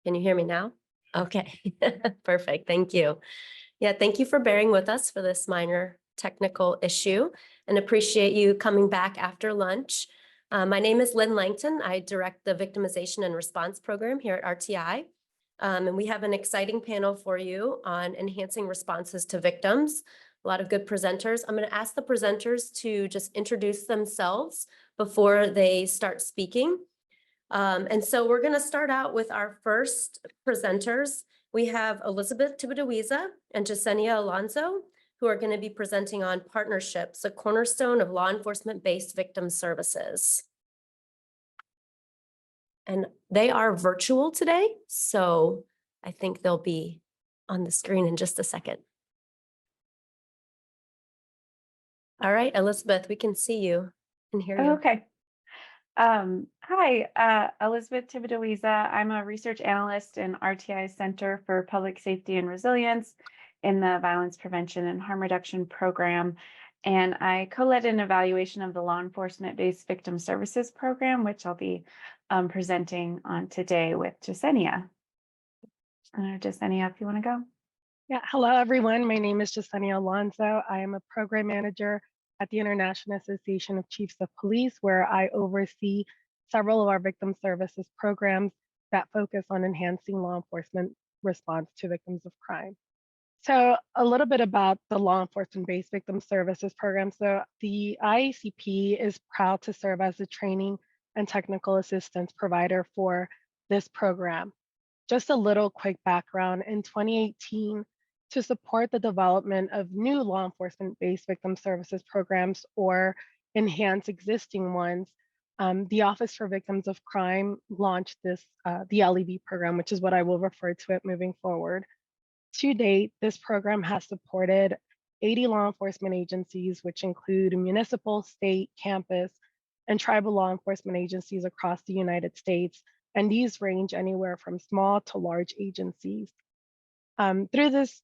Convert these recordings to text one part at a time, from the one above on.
Can you hear me now? Okay, perfect. Thank you. Yeah, thank you for bearing with us for this minor technical issue and appreciate you coming back after lunch. My name is Lynn Langton. I direct the Victimization and Response Program here at RTI. And we have an exciting panel for you on enhancing responses to victims. A lot of good presenters. I'm going to ask the presenters to just introduce themselves before they start speaking. And so we're going to start out with our first presenters. We have Elizabeth Tibidewiza and Jasenia Alonso, who are going to be presenting on Partnerships, a cornerstone of law enforcement-based victim services. And they are virtual today, so I think they'll be on the screen in just a second. All right, Elizabeth, we can see you and hear you. Okay. Hi, Elizabeth Tibidewiza. I'm a research analyst in RTI Center for Public Safety and Resilience in the Violence Prevention and Harm Reduction Program. And I co-led an evaluation of the Law Enforcement-Based Victim Services Program, which I'll be presenting on today with Jasenia. Jasenia, if you want to go. Yeah, hello everyone. My name is Jasenia Alonso. I am a program manager at the International Association of Chiefs of Police, where I oversee several of our victim services programs that focus on enhancing law enforcement response to victims of crime. So a little bit about the law enforcement-based victim services program. So the IACP is proud to serve as a training and technical assistance provider for this program. Just a little quick background. In 2018, to support the development of new law enforcement-based victim services programs or enhance existing ones, the Office for Victims of Crime launched the LEV program, which is what I will refer to it moving forward. To date, this program has supported 80 law enforcement agencies, which include municipal, state, campus, and tribal law enforcement agencies across the United States. And these range anywhere from small to large agencies. Through this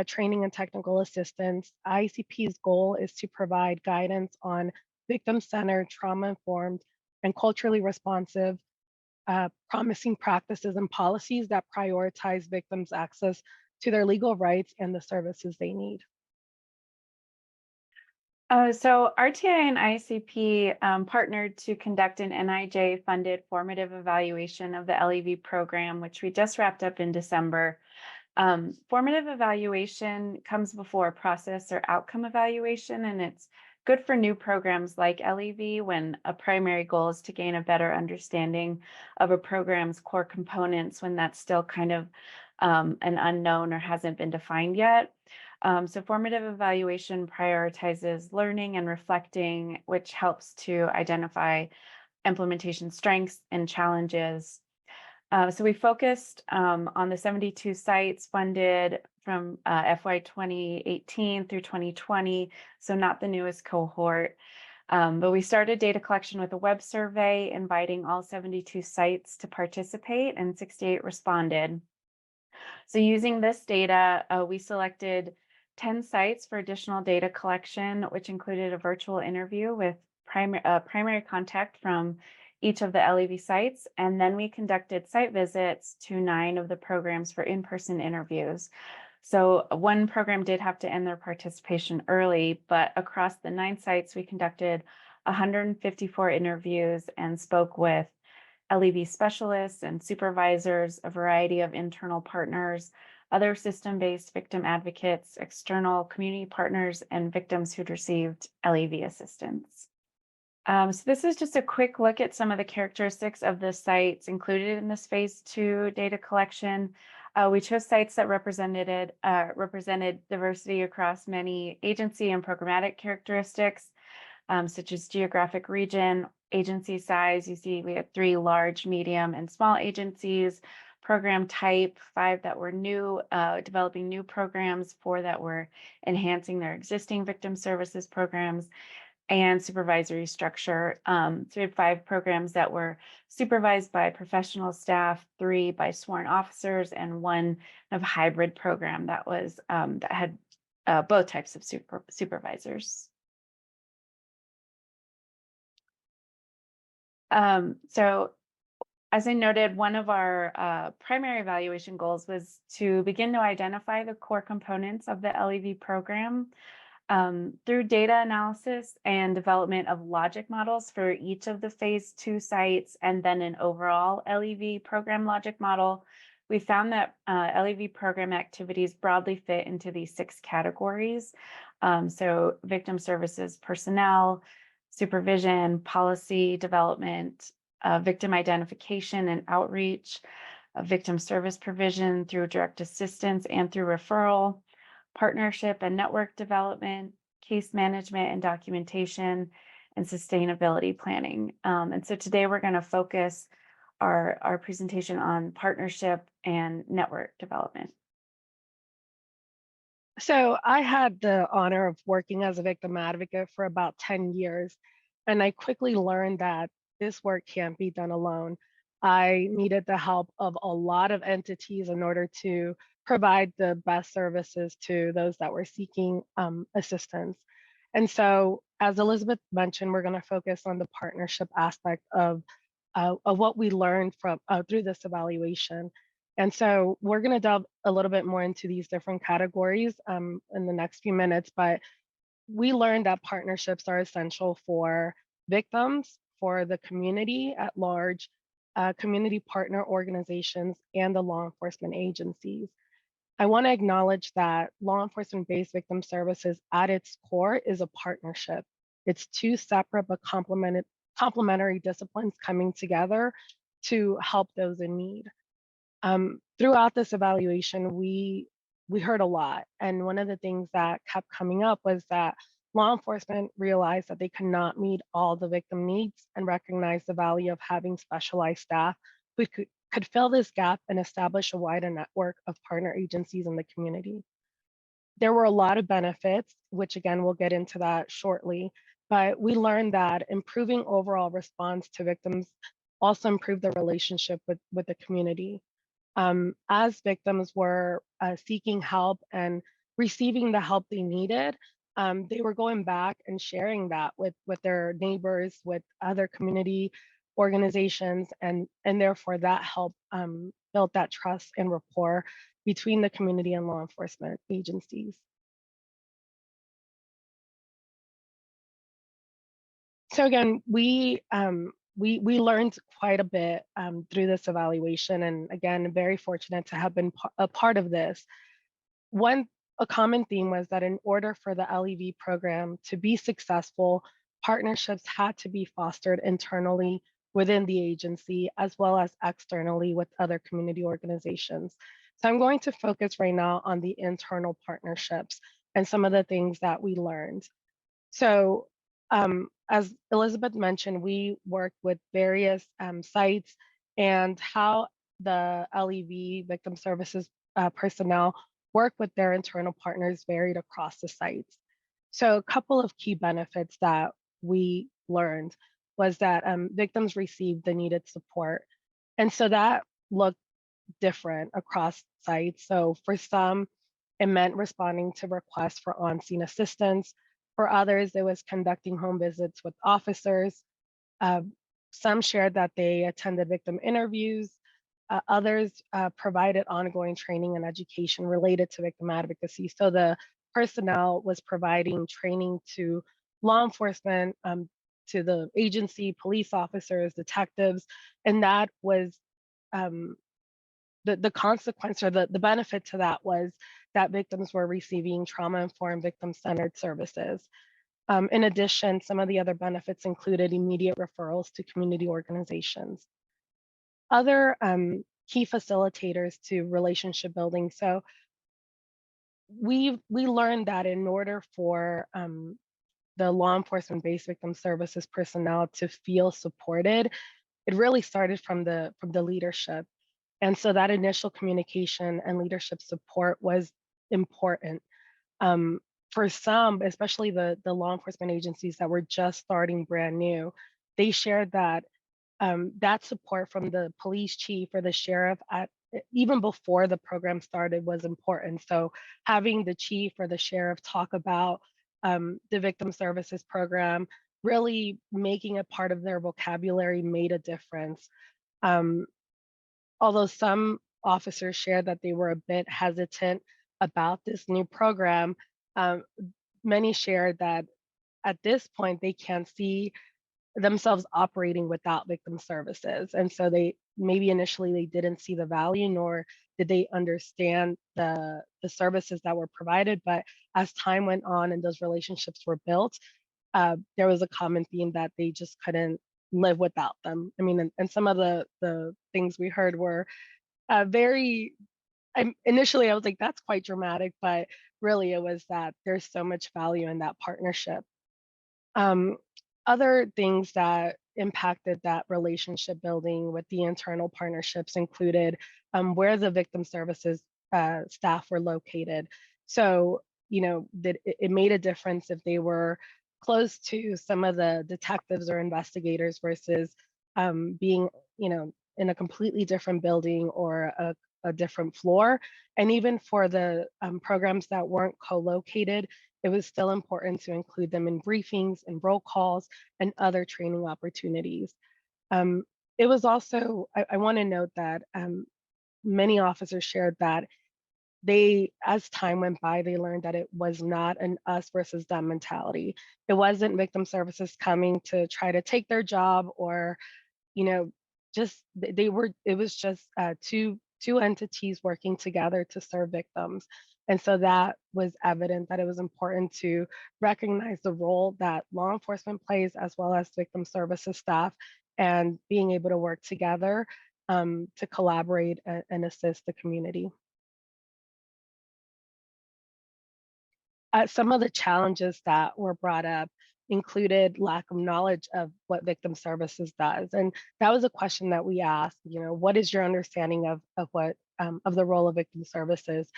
training and technical assistance, ICP's goal is to provide guidance on victim-centered, trauma-informed, and culturally responsive promising practices and policies that prioritize victims' access to their legal rights and the services they need. So RTI and ICP partnered to conduct an NIJ-funded formative evaluation of the LEV program, which we just wrapped up in December. Formative evaluation comes before process or outcome evaluation, and it's good for new programs like LEV when a primary goal is to gain a better understanding of a program's core components when that's still kind of an unknown or hasn't been defined yet. So formative evaluation prioritizes learning and reflecting, which helps to identify implementation strengths and challenges. So we focused on the 72 sites funded from FY 2018 through 2020, so not the newest cohort. But we started data collection with a web survey, inviting all 72 sites to participate, and 68 responded. So using this data, we selected 10 sites for additional data collection, which included a virtual interview with primary contact from each of the LEV sites. And then we conducted site visits to 9 of the programs for in-person interviews. So one program did have to end their participation early, but across the 9 sites, we conducted 154 interviews and spoke with LEV specialists and supervisors, a variety of internal partners, other system-based victim advocates, external community partners, and victims who'd received LEV assistance. So this is just a quick look at some of the characteristics of the sites included in this phase 2 data collection. We chose sites that represented diversity across many agency and programmatic characteristics, such as geographic region, agency size. You see we had 3 large, medium, and small agencies. Program type, 5 that were new, developing new programs, 4 that were enhancing their existing victim services programs, and supervisory structure. So we had 5 programs that were supervised by professional staff, 3 by sworn officers, and 1 of hybrid program that was that had both types of supervisors. So As I noted, one of our primary evaluation goals was to begin to identify the core components of the LEV program through data analysis and development of logic models for each of the phase 2 sites, and then an overall LEV program logic model. We found that LEV program activities broadly fit into these 6 categories. So victim services personnel, supervision, policy development, victim identification and outreach, victim service provision through direct assistance and through referral, partnership and network development, case management and documentation, and sustainability planning. And so today we're going to focus our presentation on partnership and network development. So I had the honor of working as a victim advocate for about 10 years, and I quickly learned that this work can't be done alone. I needed the help of a lot of entities in order to provide the best services to those that were seeking assistance. And so, as Elizabeth mentioned, we're going to focus on the partnership aspect of what we learned from through this evaluation. And so we're going to delve a little bit more into these different categories in the next few minutes, but we learned that partnerships are essential for victims, for the community at large, community partner organizations, and the law enforcement agencies. I want to acknowledge that law enforcement-based victim services at its core is a partnership. It's two separate but complementary disciplines coming together to help those in need. Throughout this evaluation, we heard a lot, and one of the things that kept coming up was that law enforcement realized that they could not meet all the victim needs and recognized the value of having specialized staff who could fill this gap and establish a wider network of partner agencies in the community. There were a lot of benefits, which again, we'll get into that shortly, but we learned that improving overall response to victims also improved the relationship with the community. As victims were seeking help and receiving the help they needed, they were going back and sharing that with their neighbors, with other community organizations, and therefore that help built that trust and rapport between the community and law enforcement agencies. So again, we learned quite a bit through this evaluation, and again, very fortunate to have been a part of this. A common theme was that in order for the LEV program to be successful, partnerships had to be fostered internally within the agency as well as externally with other community organizations. So I'm going to focus right now on the internal partnerships and some of the things that we learned. So as Elizabeth mentioned, we work with various sites, and how the LEV victim services personnel work with their internal partners varied across the sites. So a couple of key benefits that we learned was that victims received the needed support. And so that looked different across sites. So for some, it meant responding to requests for on-scene assistance. For others, it was conducting home visits with officers. Uh, some shared that they attended victim interviews. Others provided ongoing training and education related to victim advocacy. So the personnel was providing training to law enforcement, to the agency, police officers, detectives, and that was the consequence, or the benefit to that was that victims were receiving trauma-informed victim-centered services. In addition, some of the other benefits included immediate referrals to community organizations. Other key facilitators to relationship building. So we learned that in order for the law enforcement-based victim services personnel to feel supported, it really started from the leadership. And so that initial communication and leadership support was important. For some, especially the law enforcement agencies that were just starting brand new, they shared that that support from the police chief or the sheriff even before the program started was important. So having the chief or the sheriff talk about the victim services program, really making it part of their vocabulary made a difference. Um, Although some officers shared that they were a bit hesitant about this new program, um, many shared that at this point they can't see themselves operating without victim services. And so they maybe initially they didn't see the value, nor did they understand the services that were provided. But as time went on and those relationships were built, there was a common theme that they just couldn't live without them. I mean, and some of the things we heard were very. Initially, I was like, "That's quite dramatic," but really, it was that there's so much value in that partnership. Um, Other things that impacted that relationship building with the internal partnerships included where the victim services staff were located. So, that it made a difference if they were close to some of the detectives or investigators versus being, in a completely different building or a different floor. And even for the programs that weren't co-located, it was still important to include them in briefings and roll calls and other training opportunities. Um, it was also, I want to note that many officers shared that as time went by, they learned that it was not an us versus them mentality. It wasn't victim services coming to try to take their job or, you know, just they were, it was just two entities working together to serve victims. And so that was evident that it was important to recognize the role that law enforcement plays as well as victim services staff and being able to work together to collaborate and assist the community. Some of the challenges that were brought up included lack of knowledge of what victim services does, and that was a question that we asked. What is your understanding of what of the role of victim services?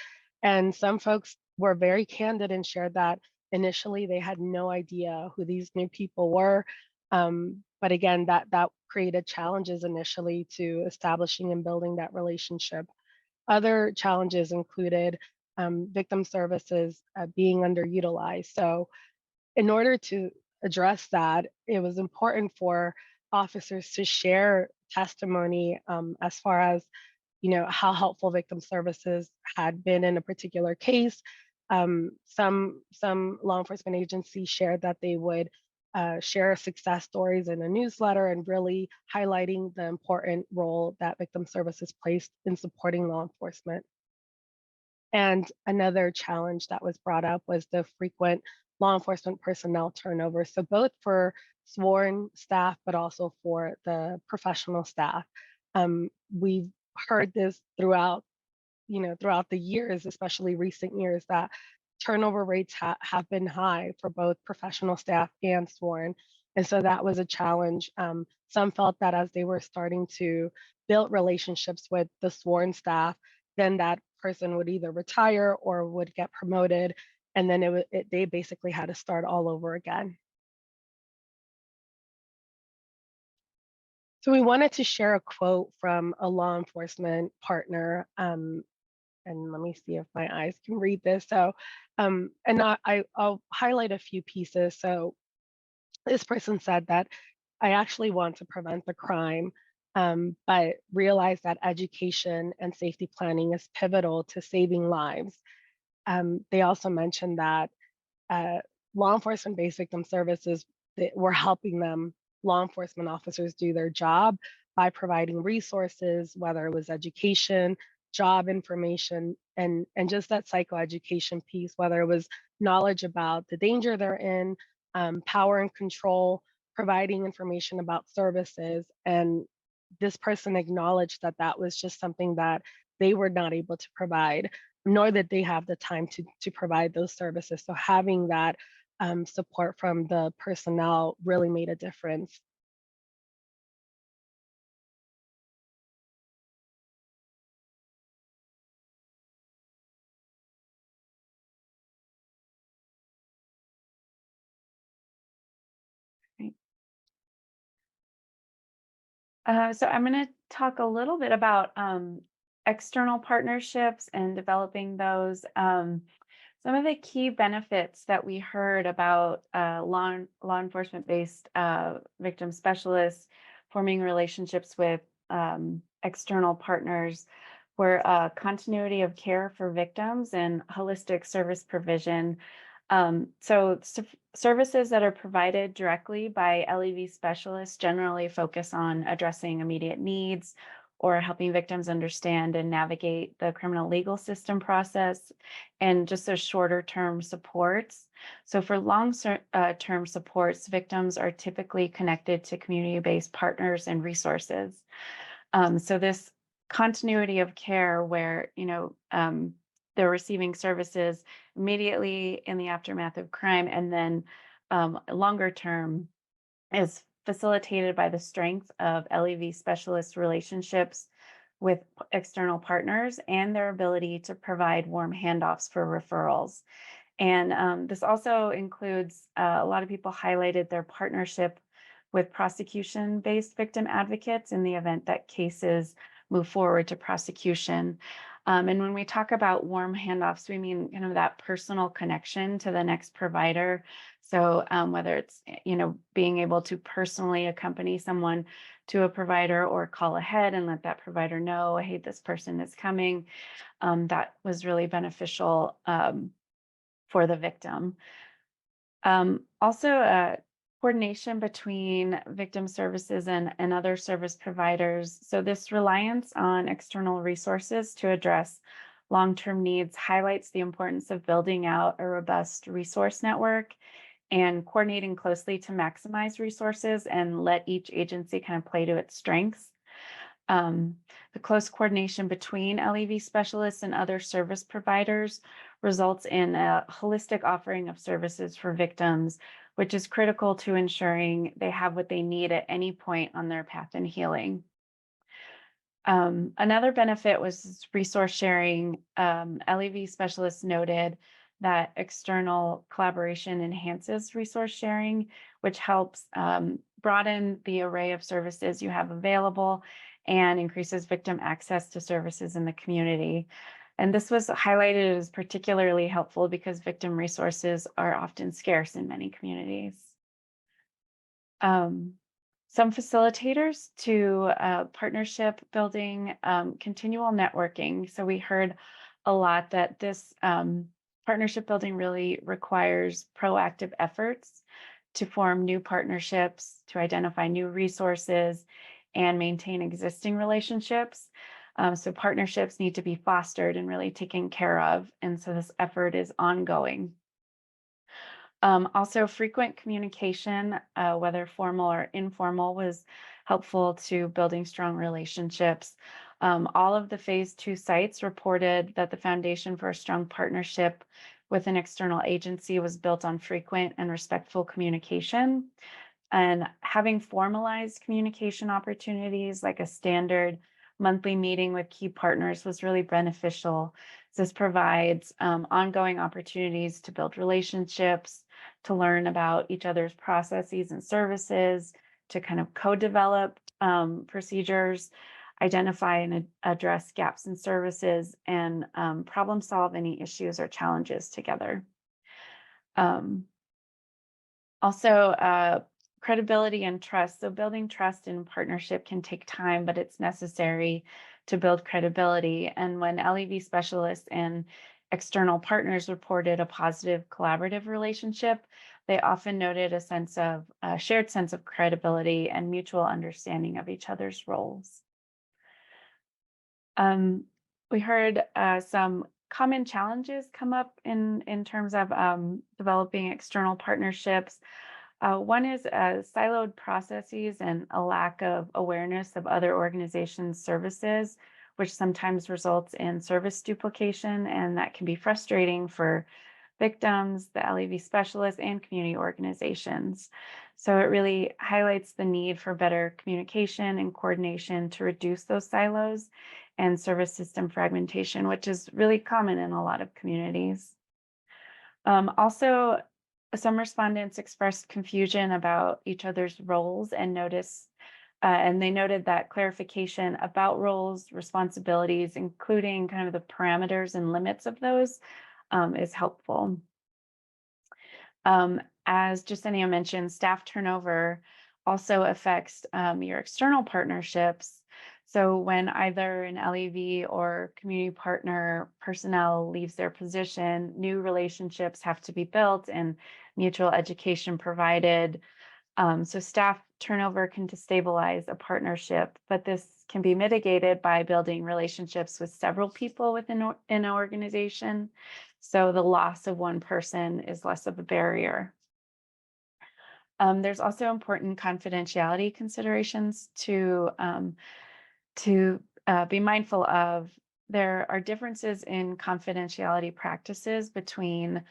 And some folks were very candid and shared that initially they had no idea who these new people were. But again, that created challenges initially to establishing and building that relationship. Other challenges included victim services being underutilized. So, in order to address that, it was important for officers to share testimony as far as how helpful victim services had been in a particular case. Some law enforcement agencies shared that they would share success stories in a newsletter and really highlighting the important role that victim services plays in supporting law enforcement. And another challenge that was brought up was the frequent law enforcement personnel turnover. So both for sworn staff, but also for the professional staff. We've heard this throughout the years, especially recent years, that turnover rates have been high for both professional staff and sworn. And so that was a challenge. Some felt that as they were starting to build relationships with the sworn staff, then that person would either retire or would get promoted. And then they basically had to start all over again. So we wanted to share a quote from a law enforcement partner. And let me see if my eyes can read this. So, and I'll highlight a few pieces. So this person said that I actually want to prevent the crime, but realize that education and safety planning is pivotal to saving lives. They also mentioned that uh, law enforcement based victim services that were helping them, law enforcement officers, do their job by providing resources, whether it was education, job information, and just that psychoeducation piece, whether it was knowledge about the danger they're in, power and control, providing information about services. And this person acknowledged that that was just something that they were not able to provide, nor that they have the time to provide those services. So having that support from the personnel really made a difference. Right. So I'm going to talk a little bit about external partnerships and developing those. Some of the key benefits that we heard about law enforcement based victim specialists forming relationships with external partners were continuity of care for victims and holistic service provision. Services that are provided directly by LEV specialists generally focus on addressing immediate needs or helping victims understand and navigate the criminal legal system process, and just those shorter term supports. So for term supports, victims are typically connected to community-based partners and resources. So this continuity of care where, they're receiving services immediately in the aftermath of crime, and then longer term is facilitated by the strength of LEV specialist relationships with external partners and their ability to provide warm handoffs for referrals. And this also includes a lot of people highlighted their partnership with prosecution-based victim advocates in the event that cases move forward to prosecution. And when we talk about warm handoffs, we mean kind of that personal connection to the next provider. So whether it's, being able to personally accompany someone to a provider or call ahead and let that provider know, hey, this person is coming, that was really beneficial for the victim. Also, coordination between victim services and other service providers. So this reliance on external resources to address long-term needs highlights the importance of building out a robust resource network and coordinating closely to maximize resources and let each agency kind of play to its strengths. The close coordination between LEV specialists and other service providers results in a holistic offering of services for victims, which is critical to ensuring they have what they need at any point on their path in healing. Another benefit was resource sharing. LEV specialists noted that external collaboration enhances resource sharing, which helps broaden the array of services you have available and increases victim access to services in the community. And this was highlighted as particularly helpful because victim resources are often scarce in many communities. Some facilitators to partnership building, continual networking. So we heard a lot that this partnership building really requires proactive efforts to form new partnerships, to identify new resources, and maintain existing relationships. So partnerships need to be fostered and really taken care of. And so this effort is ongoing. Also, frequent communication, whether formal or informal, was helpful to building strong relationships. All of the phase 2 sites reported that the foundation for a strong partnership with an external agency was built on frequent and respectful communication. And having formalized communication opportunities like a standard monthly meeting with key partners was really beneficial. This provides ongoing opportunities to build relationships, to learn about each other's processes and services, to kind of co-develop procedures, identify and address gaps in services, and problem solve any issues or challenges together. Also, credibility and trust. So building trust in partnership can take time, but it's necessary to build credibility. And when LEV specialists and external partners reported a positive collaborative relationship, they often noted a shared sense of credibility and mutual understanding of each other's roles. We heard some common challenges come up in terms of developing external partnerships. One is siloed processes and a lack of awareness of other organizations' services, which sometimes results in service duplication, and that can be frustrating for victims, the LEV specialists, and community organizations. So it really highlights the need for better communication and coordination to reduce those silos and service system fragmentation, which is really common in a lot of communities. Also, some respondents expressed confusion about each other's roles and they noted that clarification about roles, responsibilities, including kind of the parameters and limits of those, is helpful. As Jasenia mentioned, staff turnover also affects your external partnerships. So when either an LEV or community partner personnel leaves their position, new relationships have to be built and mutual education provided. So staff turnover can destabilize a partnership, but this can be mitigated by building relationships with several people within an organization. So the loss of one person is less of a barrier. There's also important confidentiality considerations to be mindful of. There are differences in confidentiality practices between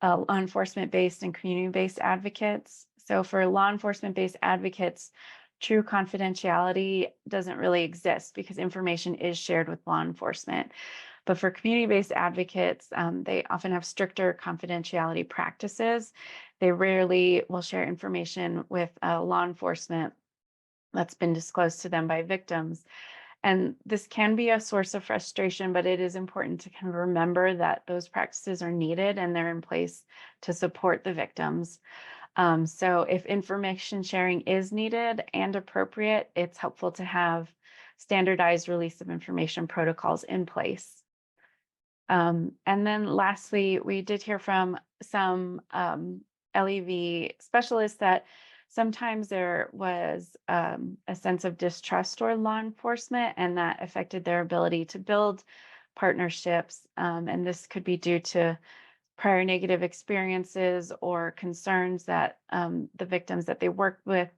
law enforcement-based and community-based advocates. So for law enforcement-based advocates, true confidentiality doesn't really exist because information is shared with law enforcement. But for community-based advocates, they often have stricter confidentiality practices. They rarely will share information with law enforcement that's been disclosed to them by victims. And this can be a source of frustration, but it is important to kind of remember that those practices are needed and they're in place to support the victims. So if information sharing is needed and appropriate, it's helpful to have standardized release of information protocols in place. And then lastly, we did hear from some LEV specialists that sometimes there was a sense of distrust toward law enforcement, and that affected their ability to build partnerships. And this could be due to prior negative experiences or concerns that the victims that they work with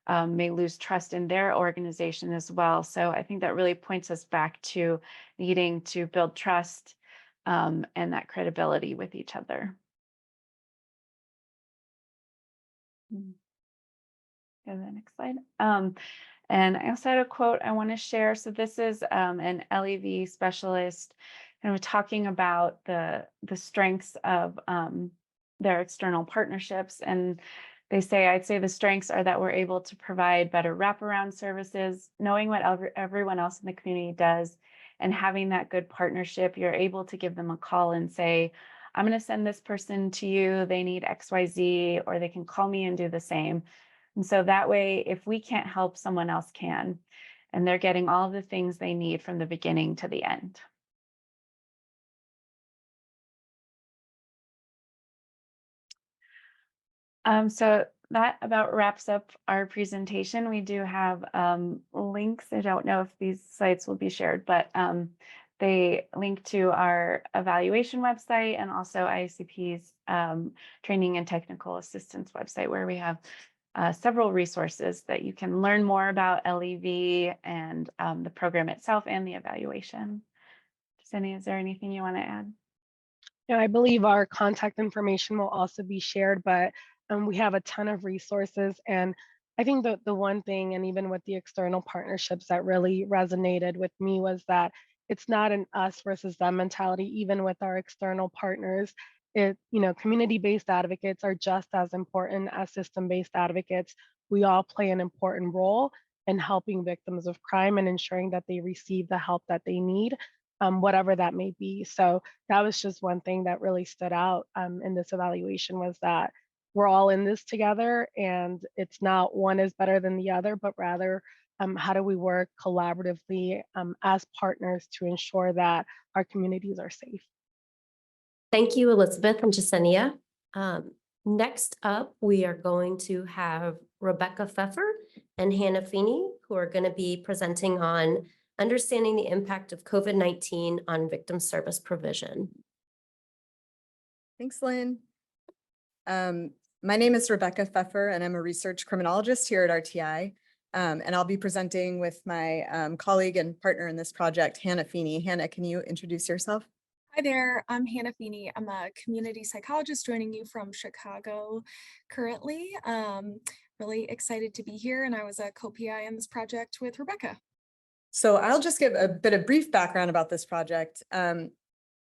may lose trust in their organization as well. So I think that really points us back to needing to build trust and that credibility with each other. Go to the next slide. And I also had a quote I want to share. So this is an LEV specialist kind of talking about the strengths of their external partnerships. And they say, I'd say the strengths are that we're able to provide better wraparound services, knowing what everyone else in the community does, and having that good partnership. You're able to give them a call and say, I'm going to send this person to you. They need XYZ, or they can call me and do the same. And so that way, if we can't help, someone else can, and they're getting all the things they need from the beginning to the end. So that about wraps up our presentation. We do have links. I don't know if these sites will be shared, but they link to our evaluation website and also IACP's training and technical assistance website, where we have several resources that you can learn more about LEV and the program itself and the evaluation. Jenny, is there anything you want to add? Yeah, I believe our contact information will also be shared, but we have a ton of resources. And I think the one thing, and even with the external partnerships, that really resonated with me was that it's not an us versus them mentality. Even with our external partners, community-based advocates are just as important as system-based advocates. We all play an important role in helping victims of crime and ensuring that they receive the help that they need, whatever that may be. So that was just one thing that really stood out in this evaluation, was that we're all in this together, and it's not one is better than the other, but rather how do we work collaboratively as partners to ensure that our communities are safe. Thank you, Elizabeth and Jasenia. Next up, we are going to have Rebecca Pfeffer and Hannah Feeney, who are going to be presenting on understanding the impact of COVID-19 on victim service provision. Thanks, Lynn. My name is Rebecca Pfeffer, and I'm a research criminologist here at RTI. And I'll be presenting with my colleague and partner in this project, Hannah Feeney. Hannah, can you introduce yourself? Hi there, I'm Hannah Feeney. I'm a community psychologist joining you from Chicago currently. Really excited to be here, and I was a co-PI on this project with Rebecca. So I'll just give a bit of brief background about this project.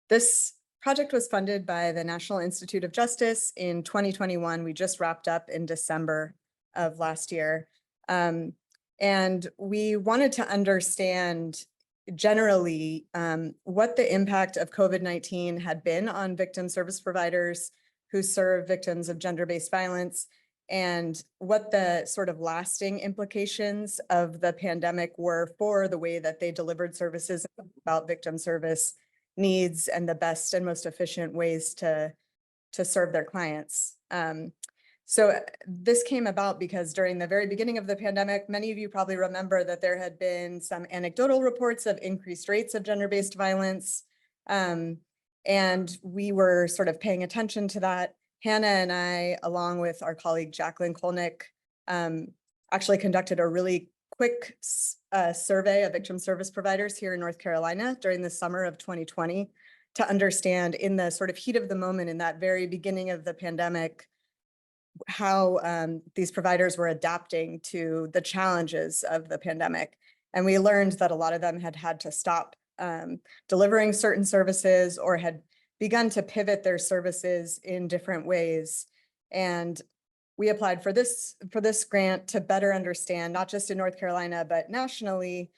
This project was funded by the National Institute of Justice in 2021. We just wrapped up in December of last year. And we wanted to understand generally what the impact of COVID-19 had been on victim service providers who serve victims of gender-based violence, and what the sort of lasting implications of the pandemic were for the way that they delivered services, about victim service needs and the best and most efficient ways to serve their clients. So this came about because during the very beginning of the pandemic, many of you probably remember that there had been some anecdotal reports of increased rates of gender-based violence. And we were sort of paying attention to that. Hannah and I, along with our colleague Jacqueline Kolnick, actually conducted a really quick survey of victim service providers here in North Carolina during the summer of 2020 to understand, in the sort of heat of the moment, in that very beginning of the pandemic, how these providers were adapting to the challenges of the pandemic. And we learned that a lot of them had to stop delivering certain services or had begun to pivot their services in different ways. And we applied for this grant to better understand, not just in North Carolina, but nationally,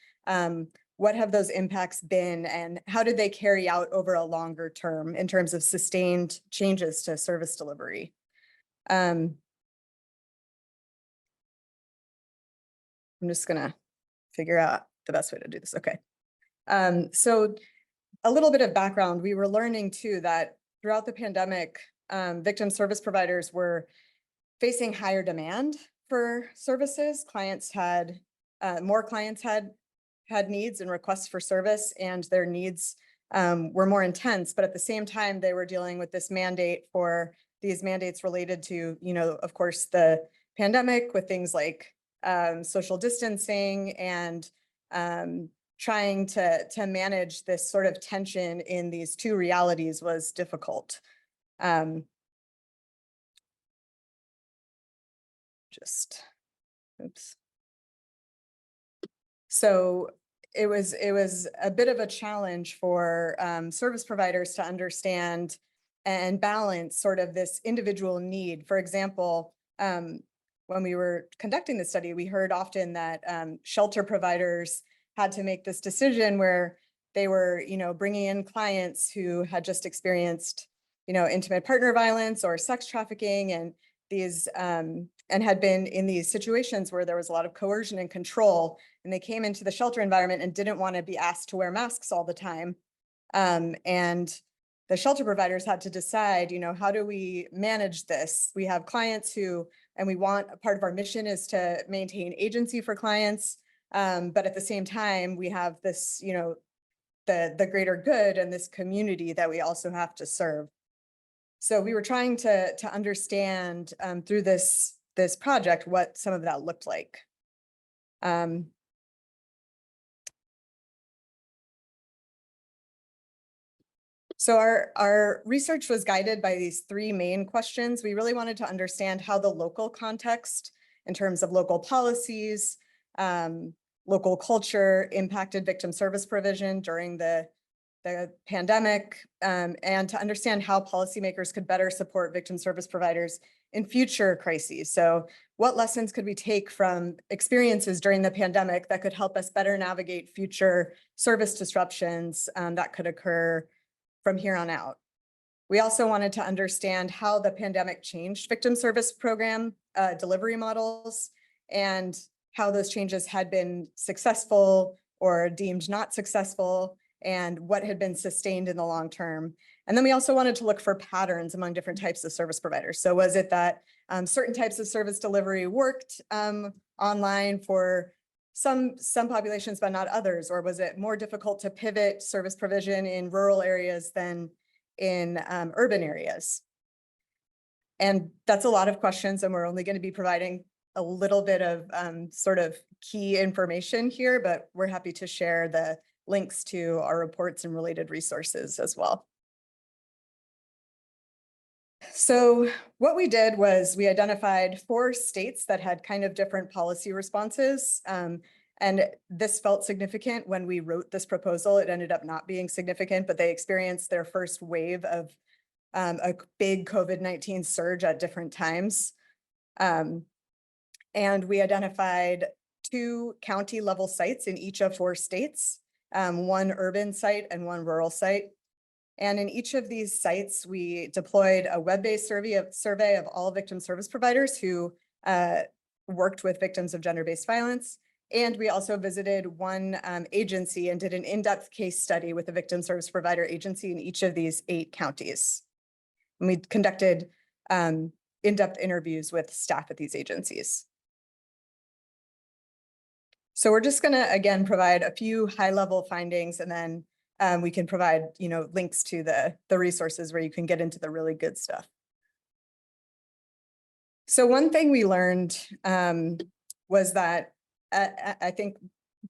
what have those impacts been and how did they carry out over a longer term in terms of sustained changes to service delivery? I'm just gonna figure out the best way to do this. Okay. So a little bit of background, we were learning too that throughout the pandemic, victim service providers were facing higher demand for services. More clients had needs and requests for service, and their needs were more intense. But at the same time, they were dealing with this mandate for these mandates related to, of course, the pandemic, with things like social distancing and trying to manage this sort of tension in these two realities was difficult. Oops. So it was a bit of a challenge for service providers to understand and balance sort of this individual need. For example, when we were conducting the study, we heard often that shelter providers had to make this decision where they were, bringing in clients who had just experienced, intimate partner violence or sex trafficking, and these and had been in these situations where there was a lot of coercion and control, and they came into the shelter environment and didn't want to be asked to wear masks all the time. And the shelter providers had to decide, how do we manage this? We have clients and we want, a part of our mission is to maintain agency for clients. But at the same time, we have this, the greater good and this community that we also have to serve. So we were trying to understand through this project what some of that looked like. So our research was guided by these three main questions. We really wanted to understand how the local context, in terms of local policies, local culture, impacted victim service provision during the pandemic, and to understand how policymakers could better support victim service providers in future crises. So what lessons could we take from experiences during the pandemic that could help us better navigate future service disruptions that could occur from here on out? We also wanted to understand how the pandemic changed victim service program delivery models and how those changes had been successful or deemed not successful, and what had been sustained in the long term. And then we also wanted to look for patterns among different types of service providers. So was it that certain types of service delivery worked online for some populations, but not others? Or was it more difficult to pivot service provision in rural areas than in urban areas? And that's a lot of questions, and we're only going to be providing a little bit of sort of key information here, but we're happy to share the links to our reports and related resources as well. So what we did was we identified 4 states that had kind of different policy responses. And this felt significant when we wrote this proposal. It ended up not being significant, but they experienced their first wave of a big COVID-19 surge at different times. And we identified 2 county level sites in each of 4 states. 1 urban site and 1 rural site. And in each of these sites, we deployed a web-based survey of all victim service providers who worked with victims of gender-based violence. And we also visited one agency and did an in-depth case study with the victim service provider agency in each of these 8 counties. And we conducted in-depth interviews with staff at these agencies. So we're just gonna, again, provide a few high-level findings, and then we can provide, links to the resources where you can get into the really good stuff. So one thing we learned was that I think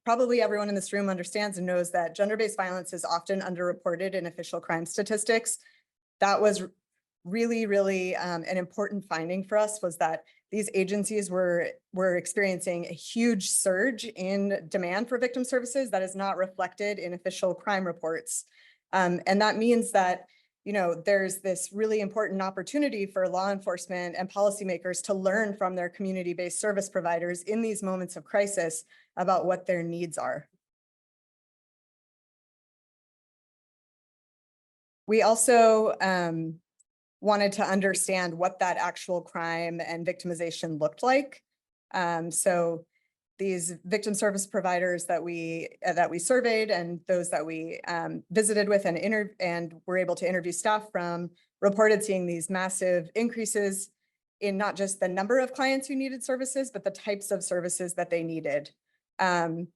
probably everyone in this room understands and knows that gender-based violence is often underreported in official crime statistics. That was really, really an important finding for us, was that these agencies were experiencing a huge surge in demand for victim services that is not reflected in official crime reports. And that means that, there's this really important opportunity for law enforcement and policymakers to learn from their community-based service providers in these moments of crisis about what their needs are. We also wanted to understand what that actual crime and victimization looked like. So these victim service providers that we surveyed, and those that we visited with and were able to interview staff from, reported seeing these massive increases in not just the number of clients who needed services, but the types of services that they needed. And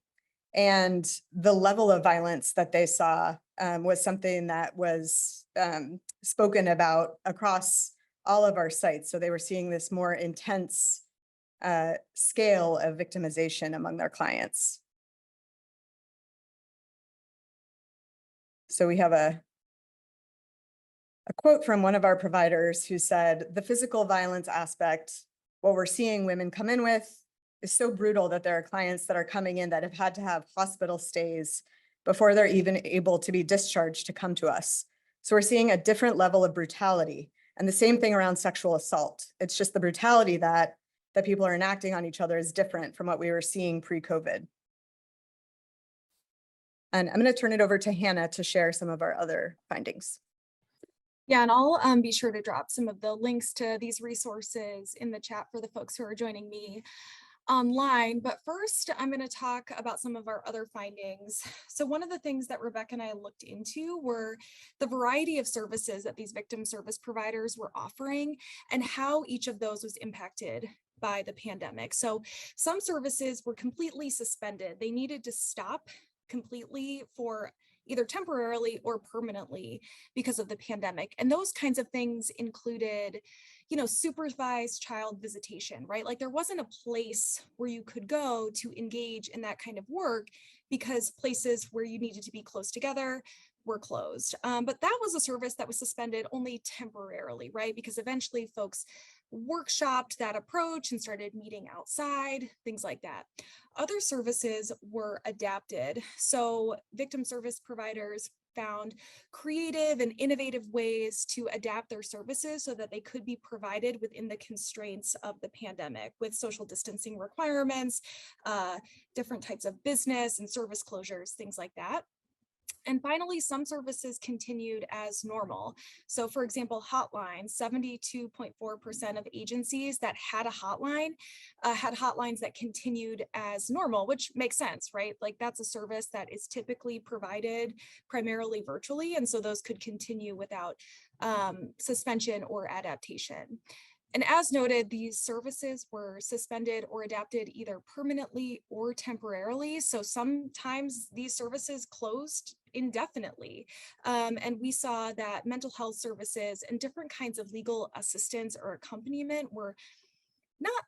the level of violence that they saw was something that was spoken about across all of our sites. So they were seeing this more intense scale of victimization among their clients. So we have a quote from one of our providers who said, "The physical violence aspect, what we're seeing women come in with, is so brutal that there are clients that are coming in that have had to have hospital stays before they're even able to be discharged to come to us. So we're seeing a different level of brutality, and the same thing around sexual assault. It's just the brutality that people are enacting on each other is different from what we were seeing pre-COVID." And I'm going to turn it over to Hannah to share some of our other findings. Yeah, and I'll be sure to drop some of the links to these resources in the chat for the folks who are joining me online. But first, I'm going to talk about some of our other findings. So one of the things that Rebecca and I looked into were the variety of services that these victim service providers were offering and how each of those was impacted by the pandemic. So some services were completely suspended. They needed to stop completely for either temporarily or permanently because of the pandemic. And those kinds of things included, supervised child visitation, right? Like there wasn't a place where you could go to engage in that kind of work because places where you needed to be close together were closed. But that was a service that was suspended only temporarily, right? Because eventually folks workshopped that approach and started meeting outside, things like that. Other services were adapted. So victim service providers found creative and innovative ways to adapt their services so that they could be provided within the constraints of the pandemic, with social distancing requirements, different types of business and service closures, things like that. And finally, some services continued as normal. So for example, hotlines, 72.4% of agencies that had a hotline had hotlines that continued as normal, which makes sense, right? Like that's a service that is typically provided primarily virtually. And so those could continue without suspension or adaptation. And as noted, these services were suspended or adapted either permanently or temporarily. So sometimes these services closed indefinitely. And we saw that mental health services and different kinds of legal assistance or accompaniment were not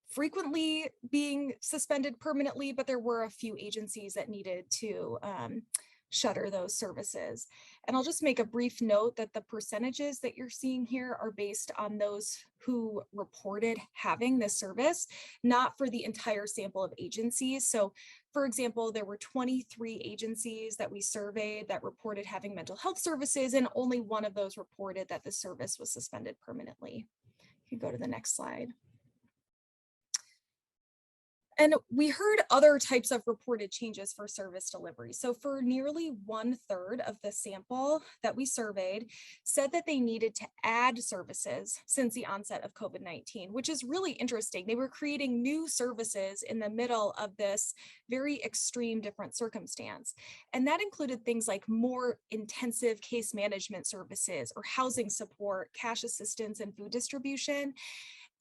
frequently being suspended permanently, but there were a few agencies that needed to shutter those services. And I'll just make a brief note that the percentages that you're seeing here are based on those who reported having this service, not for the entire sample of agencies. So for example, there were 23 agencies that we surveyed that reported having mental health services, and only one of those reported that the service was suspended permanently. You can go to the next slide. And we heard other types of reported changes for service delivery. So for nearly 1/3 of the sample that we surveyed said that they needed to add services since the onset of COVID-19, which is really interesting. They were creating new services in the middle of this very extreme different circumstance. And that included things like more intensive case management services or housing support, cash assistance, and food distribution.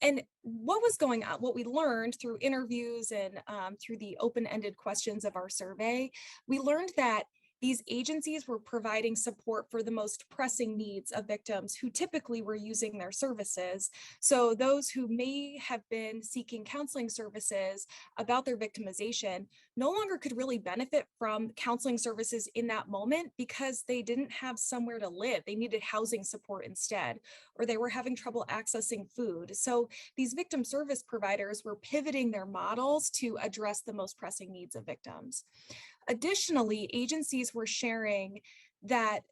And what was going on, what we learned through interviews and through the open-ended questions of our survey, we learned that these agencies were providing support for the most pressing needs of victims who typically were using their services. So those who may have been seeking counseling services about their victimization no longer could really benefit from counseling services in that moment because they didn't have somewhere to live. They needed housing support instead, or they were having trouble accessing food. So these victim service providers were pivoting their models to address the most pressing needs of victims. Additionally, agencies were sharing that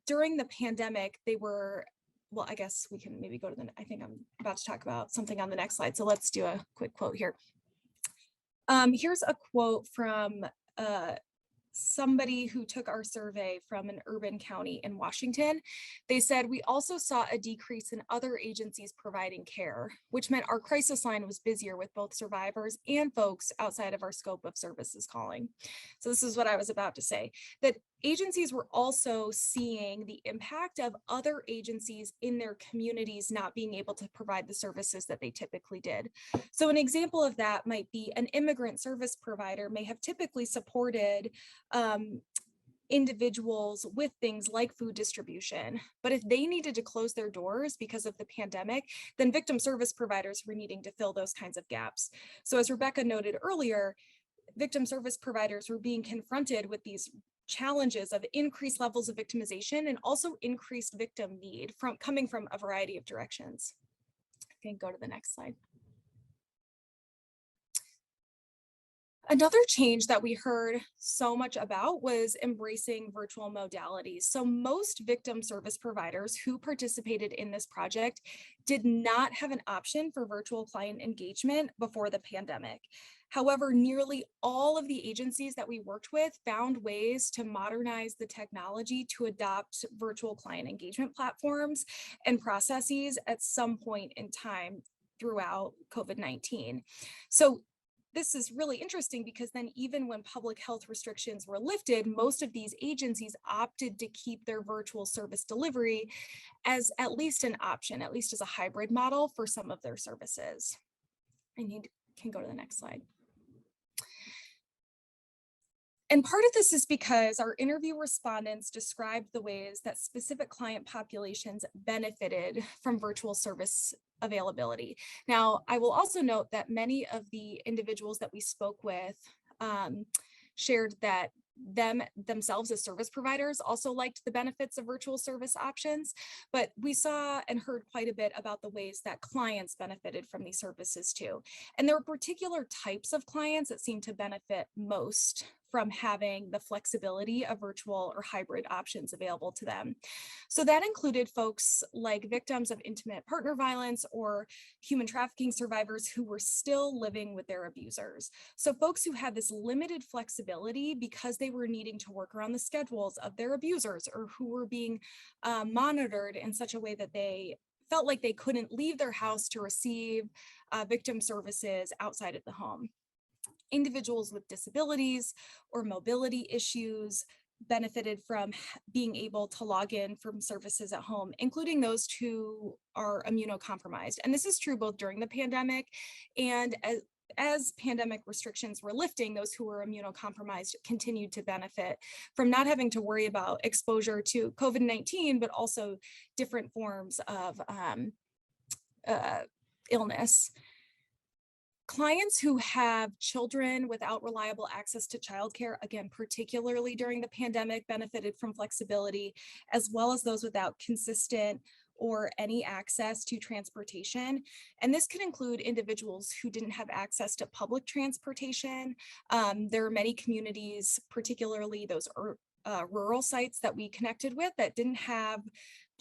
during the pandemic, they were, well, I guess we can maybe go to the, I think I'm about to talk about something on the next slide. So let's do a quick quote here. Here's a quote from somebody who took our survey from an urban county in Washington. They said, "We also saw a decrease in other agencies providing care, which meant our crisis line was busier with both survivors and folks outside of our scope of services calling." So this is what I was about to say, that agencies were also seeing the impact of other agencies in their communities not being able to provide the services that they typically did. So an example of that might be an immigrant service provider may have typically supported individuals with things like food distribution. But if they needed to close their doors because of the pandemic, then victim service providers were needing to fill those kinds of gaps. So as Rebecca noted earlier, victim service providers were being confronted with these challenges of increased levels of victimization and also increased victim need coming from a variety of directions. I can go to the next slide. Another change that we heard so much about was embracing virtual modalities. So most victim service providers who participated in this project did not have an option for virtual client engagement before the pandemic. However, nearly all of the agencies that we worked with found ways to modernize the technology to adopt virtual client engagement platforms and processes at some point in time throughout COVID-19. So this is really interesting because then even when public health restrictions were lifted, most of these agencies opted to keep their virtual service delivery as at least an option, at least as a hybrid model for some of their services. Can go to the next slide. And part of this is because our interview respondents described the ways that specific client populations benefited from virtual service availability. Now, I will also note that many of the individuals that we spoke with shared that themselves as service providers also liked the benefits of virtual service options, but we saw and heard quite a bit about the ways that clients benefited from these services too. And there were particular types of clients that seemed to benefit most from having the flexibility of virtual or hybrid options available to them. So that included folks like victims of intimate partner violence or human trafficking survivors who were still living with their abusers. So folks who had this limited flexibility because they were needing to work around the schedules of their abusers or who were being monitored in such a way that they felt like they couldn't leave their house to receive victim services outside of the home. Individuals with disabilities or mobility issues benefited from being able to log in from services at home, including those who are immunocompromised. And this is true both during the pandemic and as pandemic restrictions were lifting, those who were immunocompromised continued to benefit from not having to worry about exposure to COVID-19, but also different forms of illness. Clients who have children without reliable access to childcare, again, particularly during the pandemic, benefited from flexibility, as well as those without consistent or any access to transportation. And this could include individuals who didn't have access to public transportation. There are many communities, particularly those rural sites that we connected with that didn't have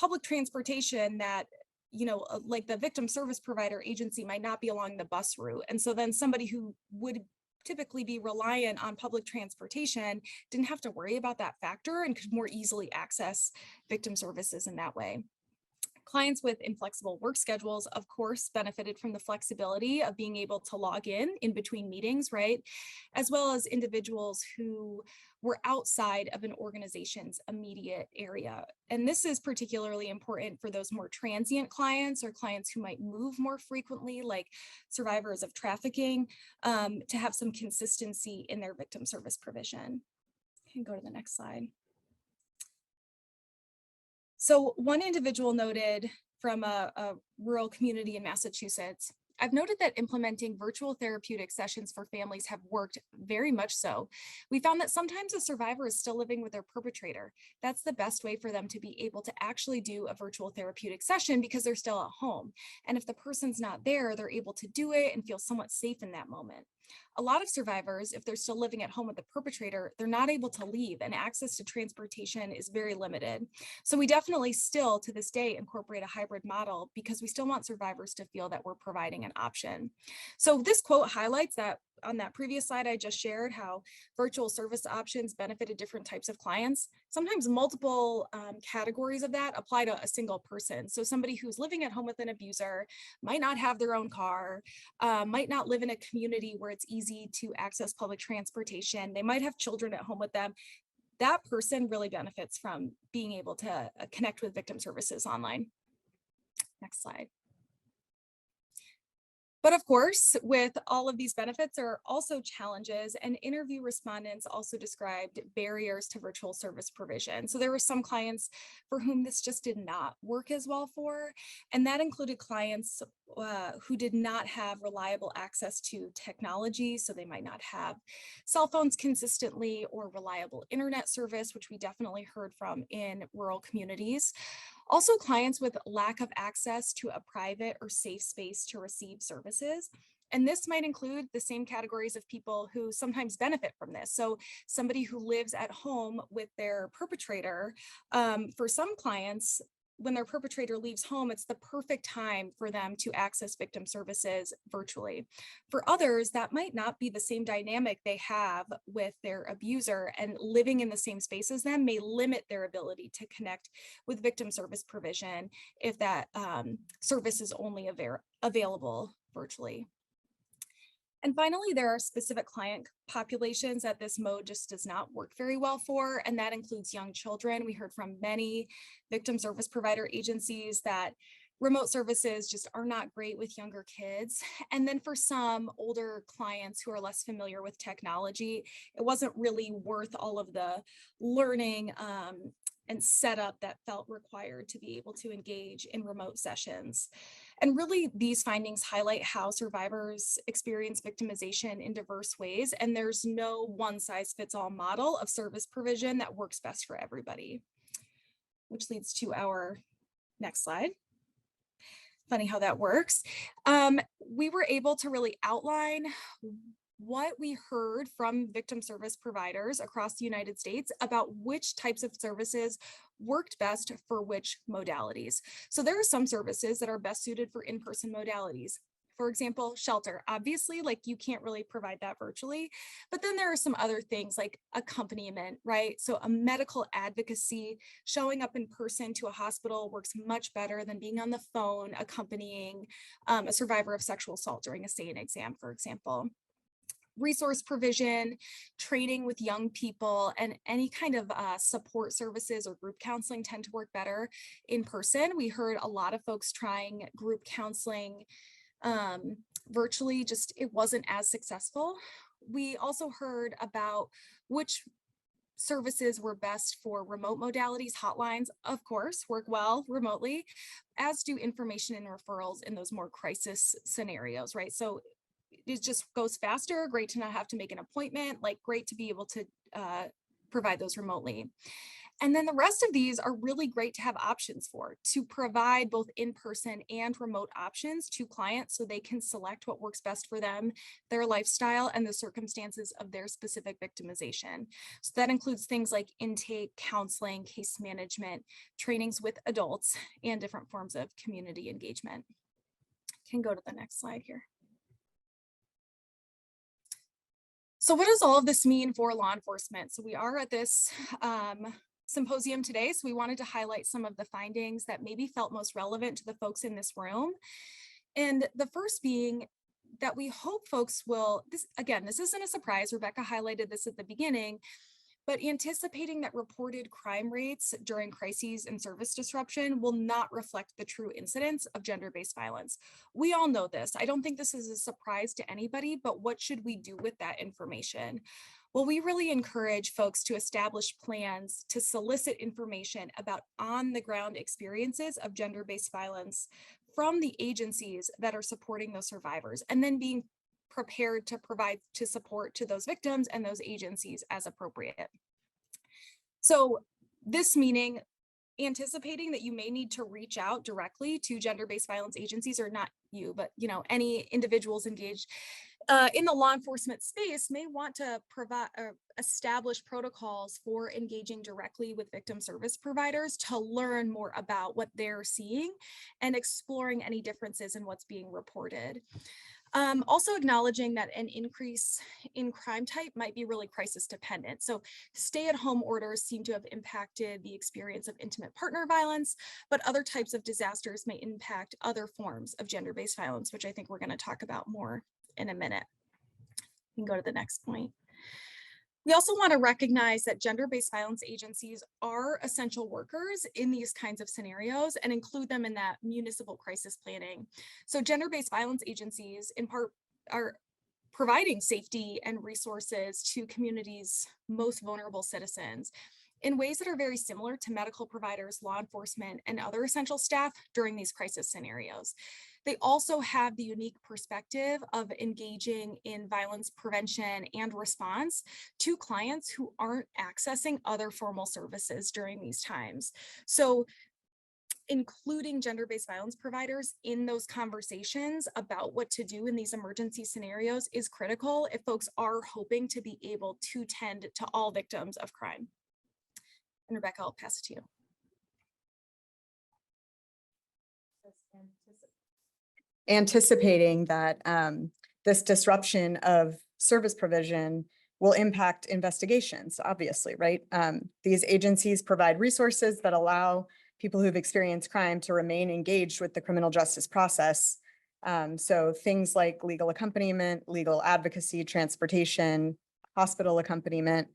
public transportation that like the victim service provider agency might not be along the bus route. And so then somebody who would typically be reliant on public transportation didn't have to worry about that factor and could more easily access victim services in that way. Clients with inflexible work schedules, of course, benefited from the flexibility of being able to log in between meetings, right? As well as individuals who were outside of an organization's immediate area. And this is particularly important for those more transient clients or clients who might move more frequently, like survivors of trafficking, to have some consistency in their victim service provision. You can go to the next slide. So one individual noted from a rural community in Massachusetts, I've noted that implementing virtual therapeutic sessions for families have worked very much so. We found that sometimes a survivor is still living with their perpetrator. That's the best way for them to be able to actually do a virtual therapeutic session because they're still at home. And if the person's not there, they're able to do it and feel somewhat safe in that moment. A lot of survivors, if they're still living at home with the perpetrator, they're not able to leave and access to transportation is very limited. So we definitely still to this day incorporate a hybrid model because we still want survivors to feel that we're providing an option. So this quote highlights that on that previous slide I just shared how virtual service options benefited different types of clients. Sometimes multiple categories of that apply to a single person. So somebody who's living at home with an abuser might not have their own car, might not live in a community where it's easy to access public transportation. They might have children at home with them. That person really benefits from being able to connect with victim services online. Next slide. But of course, with all of these benefits, there are also challenges, and interview respondents also described barriers to virtual service provision. So there were some clients for whom this just did not work as well for, and that included clients who did not have reliable access to technology. So they might not have cell phones consistently or reliable internet service, which we definitely heard from in rural communities. Also, clients with lack of access to a private or safe space to receive services. And this might include the same categories of people who sometimes benefit from this. So somebody who lives at home with their perpetrator, for some clients, when their perpetrator leaves home, it's the perfect time for them to access victim services virtually. For others, that might not be the same dynamic they have with their abuser, and living in the same space as them may limit their ability to connect with victim service provision if that service is only available virtually. And finally, there are specific client populations that this mode just does not work very well for, and that includes young children. We heard from many victim service provider agencies that remote services just are not great with younger kids. And then for some older clients who are less familiar with technology, it wasn't really worth all of the learning and setup that felt required to be able to engage in remote sessions. And really, these findings highlight how survivors experience victimization in diverse ways, and there's no one-size-fits-all model of service provision that works best for everybody. Which leads to our next slide. Funny how that works. We were able to really outline what we heard from victim service providers across the United States about which types of services worked best for which modalities. So there are some services that are best suited for in-person modalities. For example, shelter. Obviously, like you can't really provide that virtually, but then there are some other things like accompaniment, right? So a medical advocacy, showing up in person to a hospital works much better than being on the phone accompanying a survivor of sexual assault during a stay-in exam, for example. Resource provision, training with young people, and any kind of support services or group counseling tend to work better in person. We heard a lot of folks trying group counseling virtually, just it wasn't as successful. We also heard about which services were best for remote modalities. Hotlines, of course, work well remotely, as do information and referrals in those more crisis scenarios, right? So it just goes faster, great to not have to make an appointment, like great to be able to provide those remotely. And then the rest of these are really great to have options for, to provide both in-person and remote options to clients so they can select what works best for them, their lifestyle, and the circumstances of their specific victimization. So that includes things like intake, counseling, case management, trainings with adults, and different forms of community engagement. Can go to the next slide here. So what does all of this mean for law enforcement? So we are at this symposium today, so we wanted to highlight some of the findings that maybe felt most relevant to the folks in this room. And the first being that we hope folks will, this isn't a surprise, Rebecca highlighted this at the beginning, but anticipating that reported crime rates during crises and service disruption will not reflect the true incidence of gender-based violence. We all know this. I don't think this is a surprise to anybody, but what should we do with that information? Well, we really encourage folks to establish plans to solicit information about on-the-ground experiences of gender-based violence from the agencies that are supporting those survivors, and then being prepared to provide support to those victims and those agencies as appropriate. So this meaning anticipating that you may need to reach out directly to gender-based violence agencies, or not you, but any individuals engaged in the law enforcement space may want to provide establish protocols for engaging directly with victim service providers to learn more about what they're seeing and exploring any differences in what's being reported. Also acknowledging that an increase in crime type might be really crisis dependent. So stay-at-home orders seem to have impacted the experience of intimate partner violence, but other types of disasters may impact other forms of gender-based violence, which I think we're going to talk about more in a minute. You can go to the next point. We also want to recognize that gender-based violence agencies are essential workers in these kinds of scenarios and include them in that municipal crisis planning. So gender-based violence agencies in part are providing safety and resources to communities' most vulnerable citizens in ways that are very similar to medical providers, law enforcement, and other essential staff during these crisis scenarios. They also have the unique perspective of engaging in violence prevention and response to clients who aren't accessing other formal services during these times. So including gender-based violence providers in those conversations about what to do in these emergency scenarios is critical if folks are hoping to be able to tend to all victims of crime. And Rebecca, I'll pass it to you. Anticipating that this disruption of service provision will impact investigations, obviously, right? These agencies provide resources that allow people who've experienced crime to remain engaged with the criminal justice process. So things like legal accompaniment, legal advocacy, transportation, hospital accompaniment,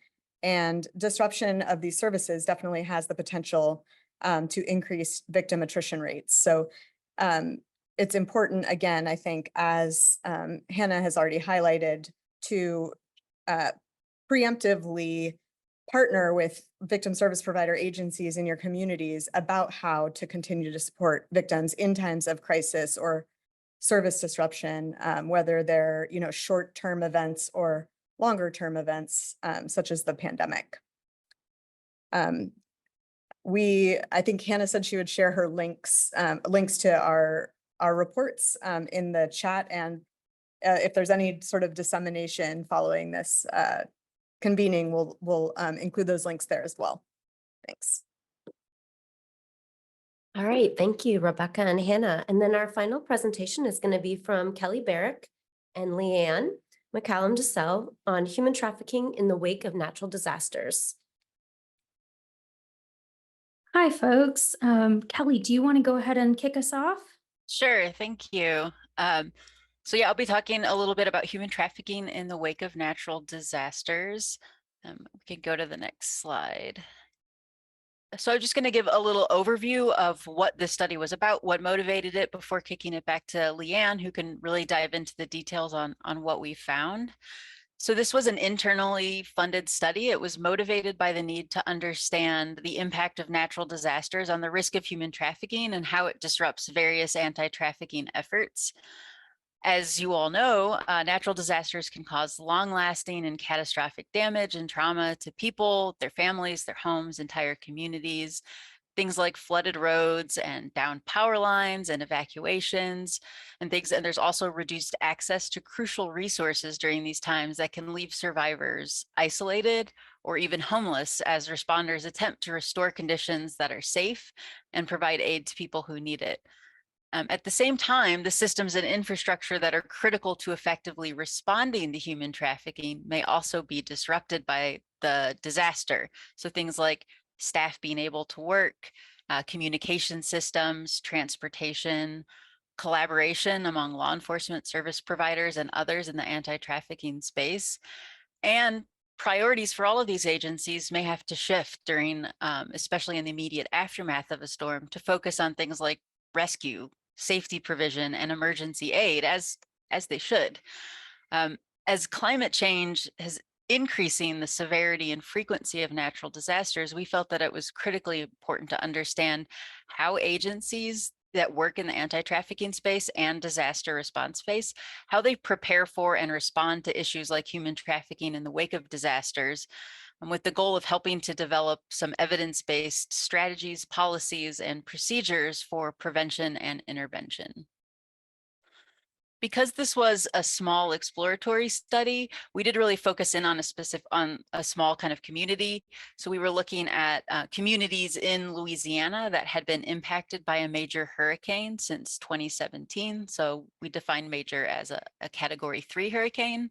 and disruption of these services definitely has the potential to increase victim attrition rates. So it's important, again, I think, as Hannah has already highlighted, to preemptively partner with victim service provider agencies in your communities about how to continue to support victims in times of crisis or service disruption, whether they're short-term events or longer-term events, such as the pandemic. I think Hannah said she would share her links to our reports in the chat, and if there's any sort of dissemination following this convening, we'll include those links there as well. Thanks. All right, thank you, Rebecca and Hannah. And then our final presentation is going to be from Kelly Barrick and Leanne McCallum DeSalle on human trafficking in the wake of natural disasters. Hi, folks. Kelly, do you want to go ahead and kick us off? Sure, thank you. So yeah, I'll be talking a little bit about human trafficking in the wake of natural disasters. We can go to the next slide. So I'm just going to give a little overview of what this study was about, what motivated it, before kicking it back to Leanne, who can really dive into the details on what we found. So this was an internally funded study. It was motivated by the need to understand the impact of natural disasters on the risk of human trafficking and how it disrupts various anti-trafficking efforts. As you all know, natural disasters can cause long-lasting and catastrophic damage and trauma to people, their families, their homes, entire communities. Things like flooded roads and downed power lines and evacuations and things. And there's also reduced access to crucial resources during these times that can leave survivors isolated or even homeless as responders attempt to restore conditions that are safe and provide aid to people who need it. At the same time, the systems and infrastructure that are critical to effectively responding to human trafficking may also be disrupted by the disaster. So things like staff being able to work, communication systems, transportation, collaboration among law enforcement service providers and others in the anti-trafficking space. And priorities for all of these agencies may have to shift during, especially in the immediate aftermath of a storm, to focus on things like rescue, safety provision, and emergency aid, as they should. As climate change has increasing the severity and frequency of natural disasters, we felt that it was critically important to understand how agencies that work in the anti-trafficking space and disaster response space, how they prepare for and respond to issues like human trafficking in the wake of disasters, and with the goal of helping to develop some evidence-based strategies, policies, and procedures for prevention and intervention. Because this was a small exploratory study, we did really focus in on a small kind of community. So we were looking at communities in Louisiana that had been impacted by a major hurricane since 2017. So we defined major as a Category 3 hurricane.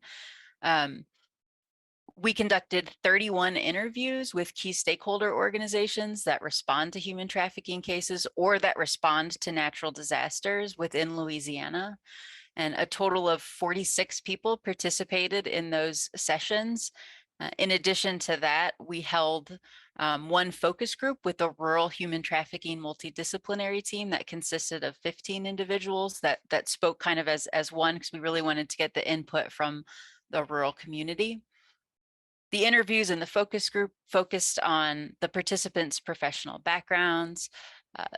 We conducted 31 interviews with key stakeholder organizations that respond to human trafficking cases or that respond to natural disasters within Louisiana. And a total of 46 people participated in those sessions. In addition to that, we held one focus group with a rural human trafficking multidisciplinary team that consisted of 15 individuals that spoke kind of as one, because we really wanted to get the input from the rural community. The interviews in the focus group focused on the participants' professional backgrounds,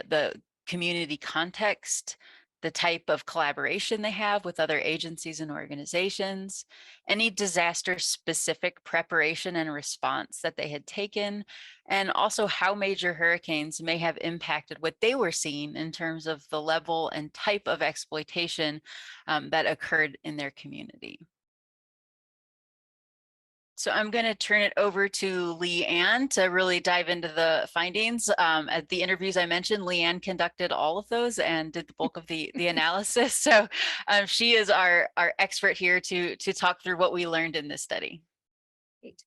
the community context, the type of collaboration they have with other agencies and organizations, any disaster-specific preparation and response that they had taken, and also how major hurricanes may have impacted what they were seeing in terms of the level and type of exploitation that occurred in their community. So I'm going to turn it over to Leanne to really dive into the findings. At the interviews I mentioned, Leanne conducted all of those and did the bulk of the analysis. So she is our expert here to talk through what we learned in this study. Great.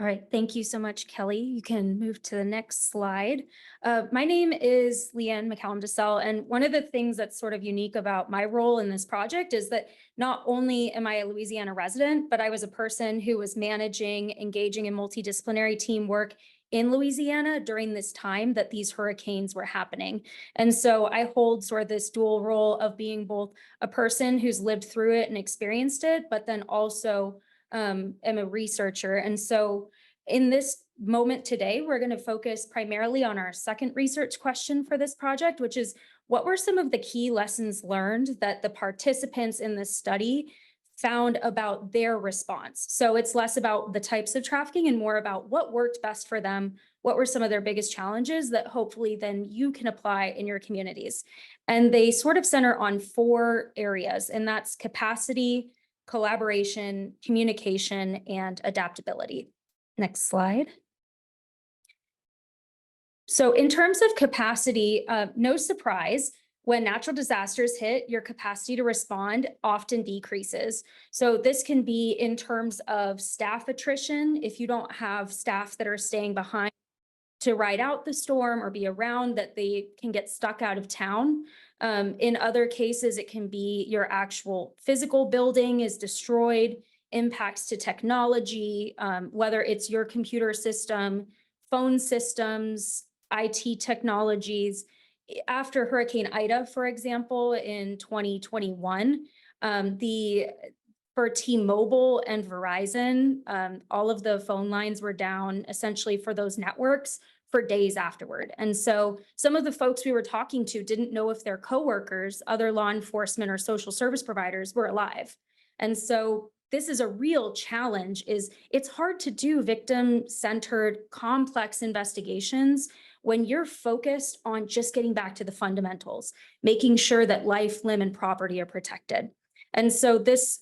All right, thank you so much, Kelly. You can move to the next slide. My name is Leanne McCallum DeSalle, and one of the things that's sort of unique about my role in this project is that not only am I a Louisiana resident, but I was a person who was engaging in multidisciplinary teamwork in Louisiana during this time that these hurricanes were happening. And so I hold sort of this dual role of being both a person who's lived through it and experienced it, but then also am a researcher. And so in this moment today, we're going to focus primarily on our second research question for this project, which is what were some of the key lessons learned that the participants in this study found about their response? So it's less about the types of trafficking and more about what worked best for them. What were some of their biggest challenges that hopefully then you can apply in your communities? And they sort of center on 4 areas, and that's capacity, collaboration, communication, and adaptability. Next slide. So in terms of capacity, no surprise, when natural disasters hit, your capacity to respond often decreases. So this can be in terms of staff attrition. If you don't have staff that are staying behind to ride out the storm or be around, that they can get stuck out of town. In other cases, it can be your actual physical building is destroyed, impacts to technology, whether it's your computer system, phone systems, IT technologies. After Hurricane Ida, for example, in 2021, for T-Mobile and Verizon, all of the phone lines were down essentially for those networks for days afterward. And so some of the folks we were talking to didn't know if their coworkers, other law enforcement or social service providers were alive. And so this is a real challenge. It's hard to do victim-centered complex investigations when you're focused on just getting back to the fundamentals, making sure that life, limb, and property are protected. And so this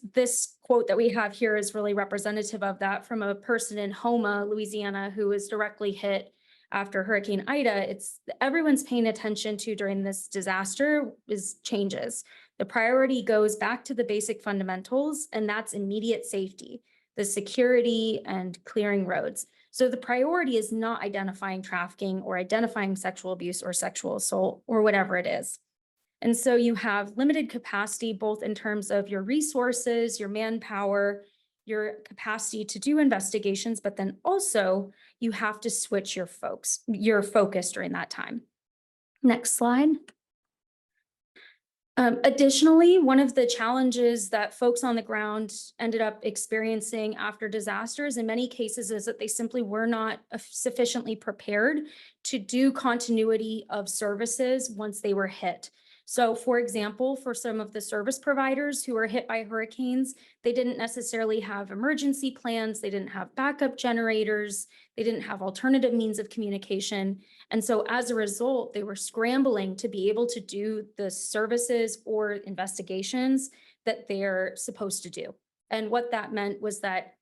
quote that we have here is really representative of that, from a person in Houma, Louisiana, who was directly hit after Hurricane Ida. It's everyone's paying attention to during this disaster is changes. The priority goes back to the basic fundamentals, and that's immediate safety, the security, and clearing roads. So the priority is not identifying trafficking or identifying sexual abuse or sexual assault or whatever it is. And so you have limited capacity, both in terms of your resources, your manpower, your capacity to do investigations, but then also you have to switch your focus during that time. Next slide. Additionally, one of the challenges that folks on the ground ended up experiencing after disasters in many cases is that they simply were not sufficiently prepared to do continuity of services once they were hit. So for example, for some of the service providers who were hit by hurricanes, they didn't necessarily have emergency plans, they didn't have backup generators, they didn't have alternative means of communication. And so as a result, they were scrambling to be able to do the services or investigations that they're supposed to do. And what that meant was that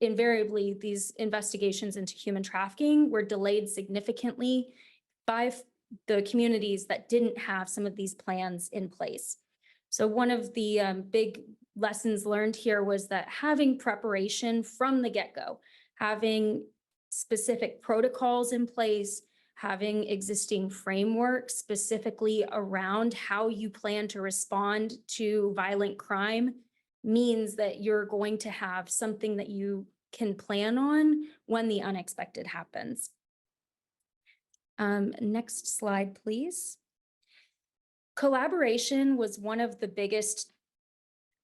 invariably these investigations into human trafficking were delayed significantly by the communities that didn't have some of these plans in place. So one of the big lessons learned here was that having preparation from the get-go, having specific protocols in place, having existing frameworks specifically around how you plan to respond to violent crime means that you're going to have something that you can plan on when the unexpected happens. Next slide, please. Collaboration was one of the biggest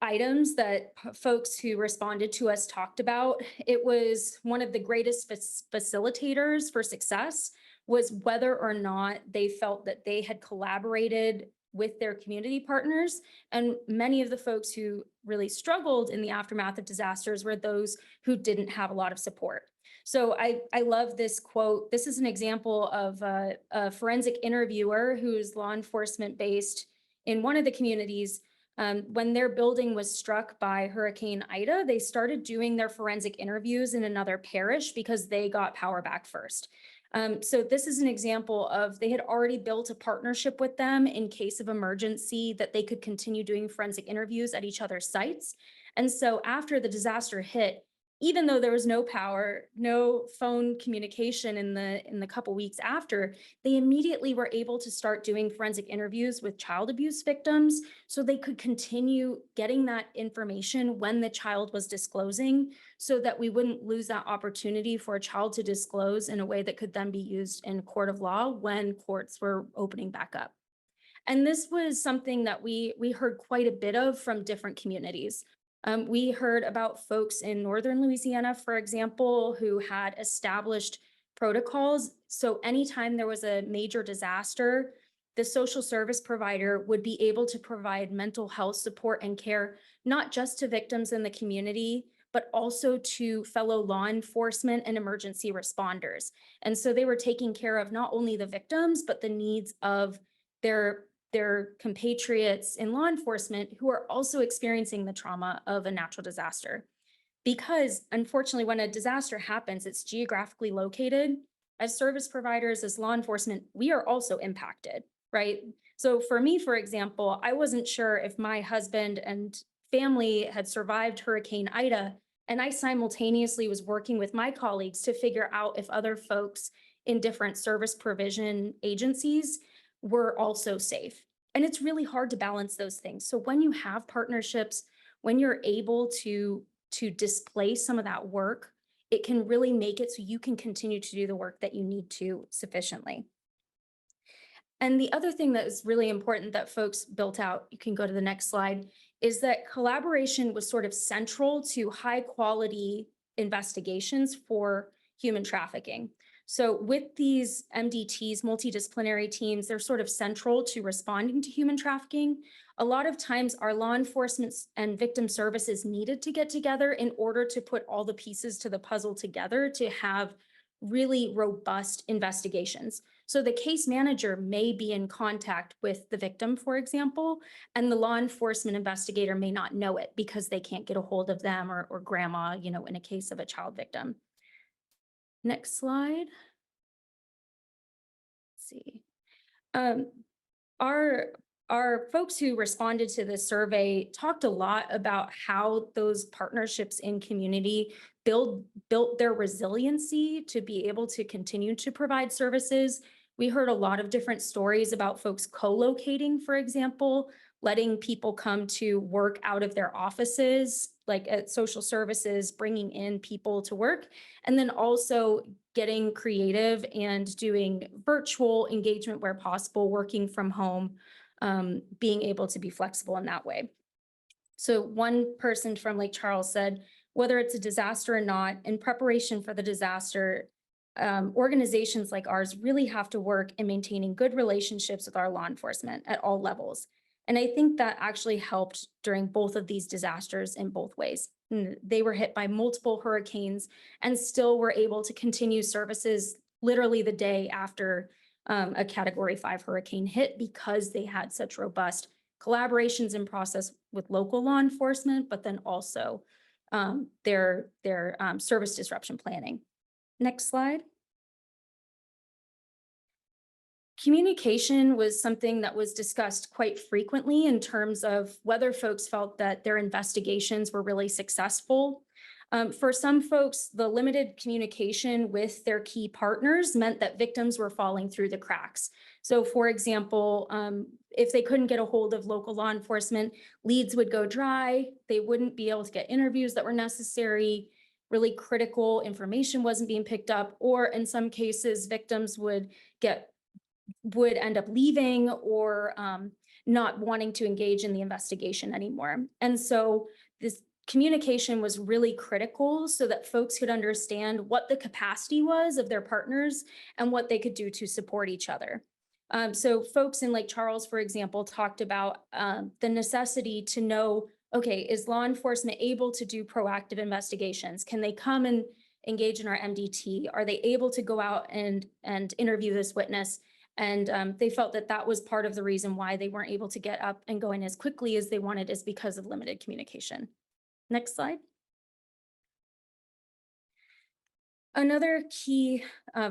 items that folks who responded to us talked about. It was one of the greatest facilitators for success, was whether or not they felt that they had collaborated with their community partners. And many of the folks who really struggled in the aftermath of disasters were those who didn't have a lot of support. So I love this quote. This is an example of a forensic interviewer who's law enforcement based in one of the communities. When their building was struck by Hurricane Ida, they started doing their forensic interviews in another parish because they got power back first. So this is an example of they had already built a partnership with them in case of emergency that they could continue doing forensic interviews at each other's sites. And so after the disaster hit, even though there was no power, no phone communication in the couple weeks after, they immediately were able to start doing forensic interviews with child abuse victims so they could continue getting that information when the child was disclosing, so that we wouldn't lose that opportunity for a child to disclose in a way that could then be used in court of law when courts were opening back up. And this was something that we heard quite a bit of from different communities. We heard about folks in northern Louisiana, for example, who had established protocols. So anytime there was a major disaster, the social service provider would be able to provide mental health support and care, not just to victims in the community, but also to fellow law enforcement and emergency responders. And so they were taking care of not only the victims, but the needs of their compatriots in law enforcement who are also experiencing the trauma of a natural disaster. Because unfortunately, when a disaster happens, it's geographically located. As service providers, as law enforcement, we are also impacted, right? So for me, for example, I wasn't sure if my husband and family had survived Hurricane Ida, and I simultaneously was working with my colleagues to figure out if other folks in different service provision agencies were also safe. And it's really hard to balance those things. So when you have partnerships, when you're able to displace some of that work, it can really make it so you can continue to do the work that you need to sufficiently. And the other thing that is really important that folks built out, you can go to the next slide, is that collaboration was sort of central to high quality investigations for human trafficking. So with these MDTs, multidisciplinary teams, they're sort of central to responding to human trafficking. A lot of times our law enforcement and victim services needed to get together in order to put all the pieces to the puzzle together to have really robust investigations. So the case manager may be in contact with the victim, for example, and the law enforcement investigator may not know it because they can't get a hold of them or grandma, you know, in a case of a child victim. Next slide. Let's see. Our folks who responded to this survey talked a lot about how those partnerships in community built their resiliency to be able to continue to provide services. We heard a lot of different stories about folks co-locating, for example, letting people come to work out of their offices, like at social services, bringing in people to work, and then also getting creative and doing virtual engagement where possible, working from home, being able to be flexible in that way. So one person from Lake Charles said, whether it's a disaster or not, in preparation for the disaster, organizations like ours really have to work in maintaining good relationships with our law enforcement at all levels. And I think that actually helped during both of these disasters in both ways. They were hit by multiple hurricanes and still were able to continue services literally the day after a Category 5 hurricane hit because they had such robust collaborations in process with local law enforcement, but then also their service disruption planning. Next slide. Communication was something that was discussed quite frequently in terms of whether folks felt that their investigations were really successful. For some folks, the limited communication with their key partners meant that victims were falling through the cracks. So for example, if they couldn't get a hold of local law enforcement, leads would go dry, they wouldn't be able to get interviews that were necessary, really critical information wasn't being picked up, or in some cases, victims would end up leaving or not wanting to engage in the investigation anymore. And so this communication was really critical so that folks could understand what the capacity was of their partners and what they could do to support each other. So folks in Lake Charles, for example, talked about the necessity to know, okay, is law enforcement able to do proactive investigations? Can they come and engage in our MDT? Are they able to go out and interview this witness? And they felt that that was part of the reason why they weren't able to get up and going as quickly as they wanted is because of limited communication. Next slide. Another key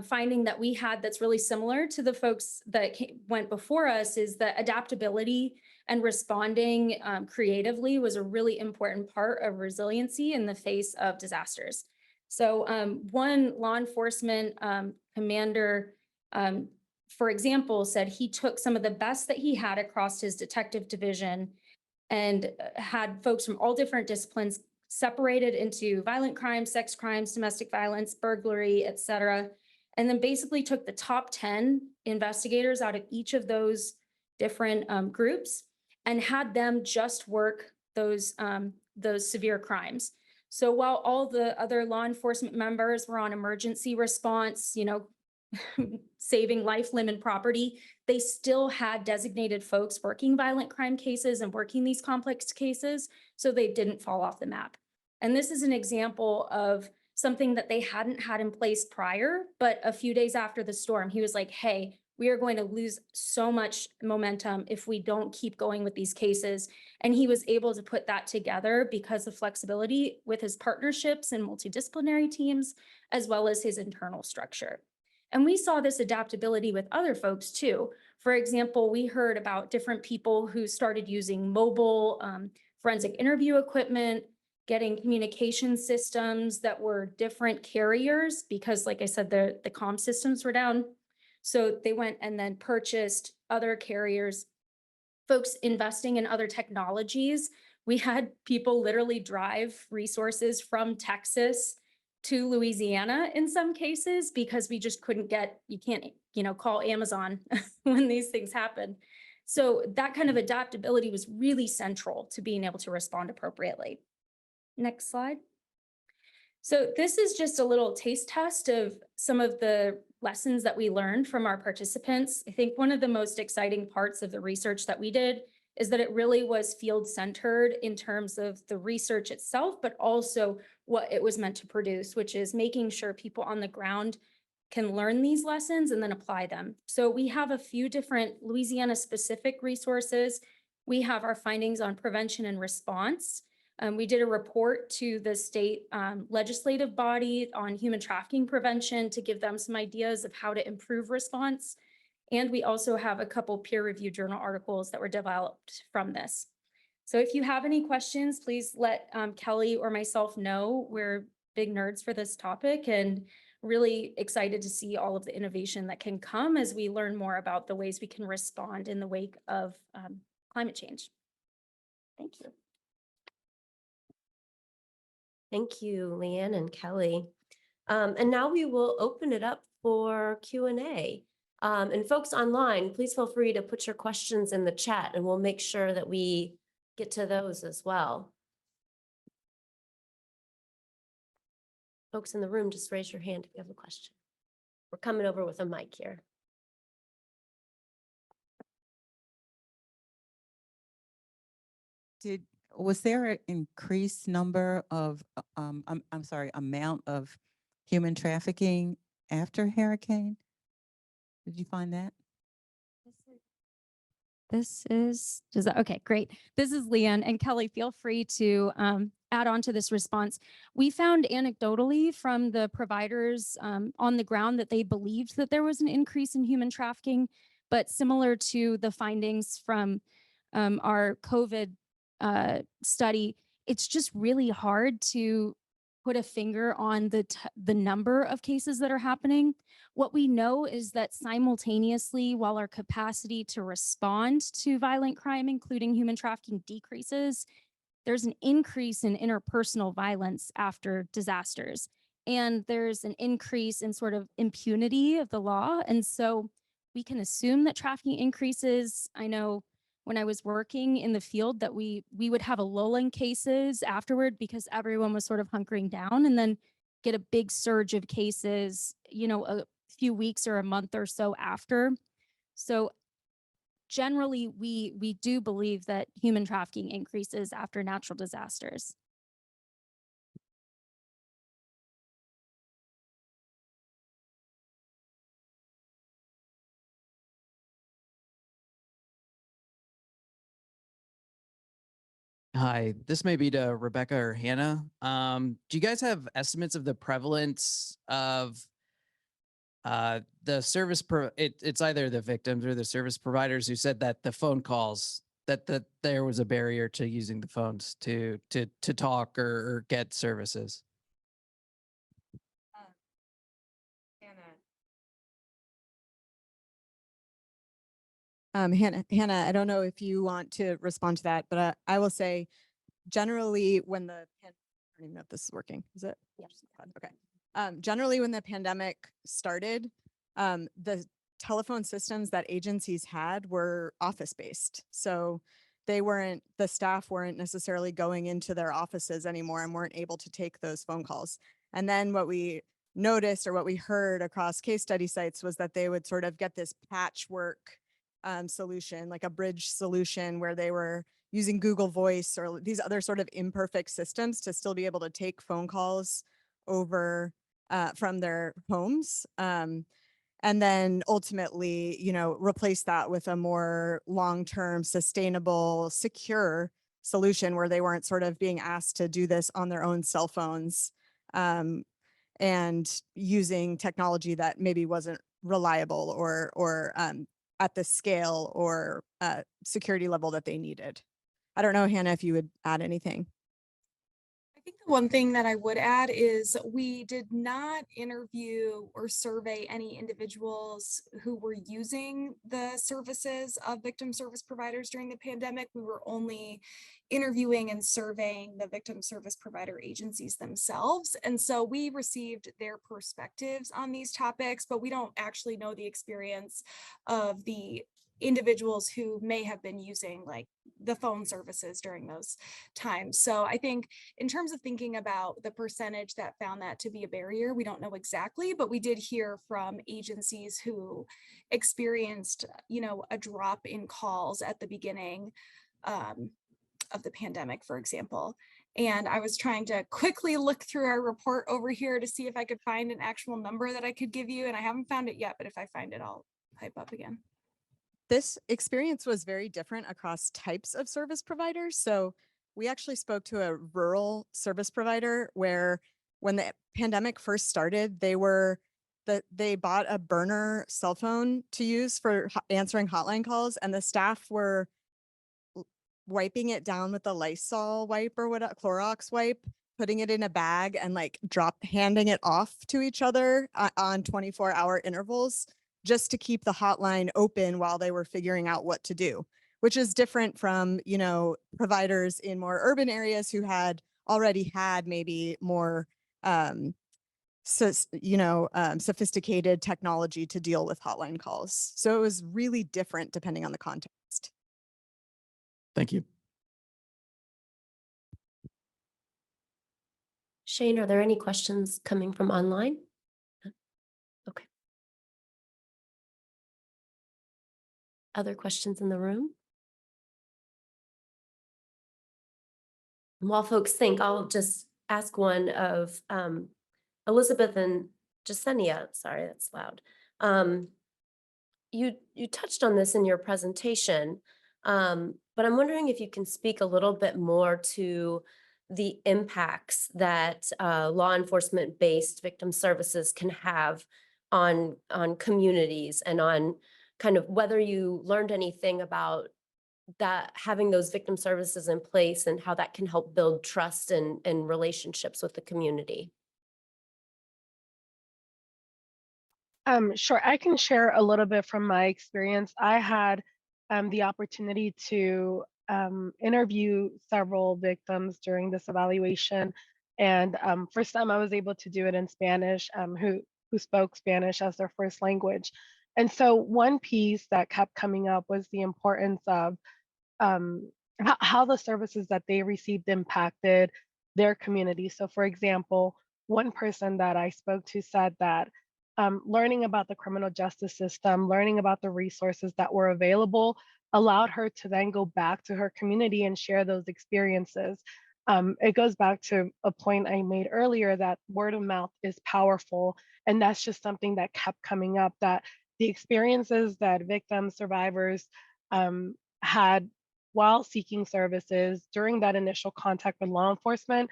finding that we had that's really similar to the folks that went before us is that adaptability and responding creatively was a really important part of resiliency in the face of disasters. So one law enforcement commander, for example, said he took some of the best that he had across his detective division and had folks from all different disciplines separated into violent crimes, sex crimes, domestic violence, burglary, et cetera. And then basically took the top 10 investigators out of each of those different groups and had them just work those severe crimes. So while all the other law enforcement members were on emergency response, you know, saving life, limb, and property, they still had designated folks working violent crime cases and working these complex cases, so they didn't fall off the map. And this is an example of something that they hadn't had in place prior, but a few days after the storm, he was like, hey, we are going to lose so much momentum if we don't keep going with these cases. And he was able to put that together because of flexibility with his partnerships and multidisciplinary teams, as well as his internal structure. And we saw this adaptability with other folks too. For example, we heard about different people who started using mobile forensic interview equipment, getting communication systems that were different carriers because, like I said, the comm systems were down. So they went and then purchased other carriers, folks investing in other technologies. We had people literally drive resources from Texas to Louisiana in some cases because we just couldn't get, you can't, you know, call Amazon when these things happen. So that kind of adaptability was really central to being able to respond appropriately. Next slide. So this is just a little taste test of some of the lessons that we learned from our participants. I think one of the most exciting parts of the research that we did is that it really was field centered in terms of the research itself, but also what it was meant to produce, which is making sure people on the ground can learn these lessons and then apply them. So we have a few different Louisiana specific resources. We have our findings on prevention and response. We did a report to the state legislative body on human trafficking prevention to give them some ideas of how to improve response. And we also have a couple peer-reviewed journal articles that were developed from this. So if you have any questions, please let Kelly or myself know. We're big nerds for this topic and really excited to see all of the innovation that can come as we learn more about the ways we can respond in the wake of climate change. Thank you. Thank you, Leanne and Kelly. And now we will open it up for Q&A. And folks online, please feel free to put your questions in the chat and we'll make sure that we get to those as well. Folks in the room, just raise your hand if you have a question. We're coming over with a mic here. Was there an increased number of, I'm sorry, amount of human trafficking after hurricane? Did you find that? Okay, great. This is Leanne, and Kelly, feel free to add on to this response. We found anecdotally from the providers on the ground that they believed that there was an increase in human trafficking, but similar to the findings from our COVID study, it's just really hard to put a finger on the number of cases that are happening. What we know is that simultaneously, while our capacity to respond to violent crime, including human trafficking, decreases, there's an increase in interpersonal violence after disasters. And there's an increase in sort of impunity of the law. And so we can assume that trafficking increases. I know when I was working in the field that we would have a lull in cases afterward because everyone was sort of hunkering down, and then get a big surge of cases, you know, a few weeks or a month or so after. So generally, we do believe that human trafficking increases after natural disasters. Hi, this may be to Rebecca or Hannah. Do you guys have estimates of the prevalence of the service it's either the victims or the service providers who said that the phone calls that there was a barrier to using the phones to talk or get services? Hannah, I don't know if you want to respond to that, but I will say generally when I don't even know if this is working. Is it? Yeah. Okay. Generally when the pandemic started, the telephone systems that agencies had were office-based. So the staff weren't necessarily going into their offices anymore and weren't able to take those phone calls. And then what we noticed or what we heard across case study sites was that they would sort of get this patchwork solution, like a bridge solution where they were using Google Voice or these other sort of imperfect systems to still be able to take phone calls over from their homes. And then ultimately, you know, replace that with a more long-term, sustainable, secure solution where they weren't sort of being asked to do this on their own cell phones and using technology that maybe wasn't reliable or at the scale or security level that they needed. I don't know, Hannah, if you would add anything. I think the one thing that I would add is we did not interview or survey any individuals who were using the services of victim service providers during the pandemic. We were only interviewing and surveying the victim service provider agencies themselves. And so we received their perspectives on these topics, but we don't actually know the experience of the individuals who may have been using like the phone services during those times. So I think in terms of thinking about the percentage that found that to be a barrier, we don't know exactly, but we did hear from agencies who experienced, a drop in calls at the beginning of the pandemic, for example. And I was trying to quickly look through our report over here to see if I could find an actual number that I could give you. And I haven't found it yet, but if I find it, I'll pipe up again. This experience was very different across types of service providers. So we actually spoke to a rural service provider where when the pandemic first started, they bought a burner cell phone to use for answering hotline calls, and the staff were wiping it down with a Lysol wipe or what, a Clorox wipe, putting it in a bag and like handing it off to each other on 24-hour intervals just to keep the hotline open while they were figuring out what to do, which is different from, providers in more urban areas who had already had maybe more, sophisticated technology to deal with hotline calls. So it was really different depending on the context. Thank you. Shane, are there any questions coming from online? Okay. Other questions in the room? And while folks think, I'll just ask one of Elizabeth and Jasenia. Sorry, that's loud. You touched on this in your presentation, but I'm wondering if you can speak a little bit more to the impacts that law enforcement-based victim services can have on communities and on kind of whether you learned anything about that, having those victim services in place and how that can help build trust and relationships with the community. Sure, I can share a little bit from my experience. I had the opportunity to interview several victims during this evaluation. And first time I was able to do it in Spanish, who spoke Spanish as their first language. And so one piece that kept coming up was the importance of how the services that they received impacted their community. So for example, one person that I spoke to said that learning about the criminal justice system, learning about the resources that were available allowed her to then go back to her community and share those experiences. It goes back to a point I made earlier that word of mouth is powerful. And that's just something that kept coming up, that the experiences that victims, survivors had while seeking services during that initial contact with law enforcement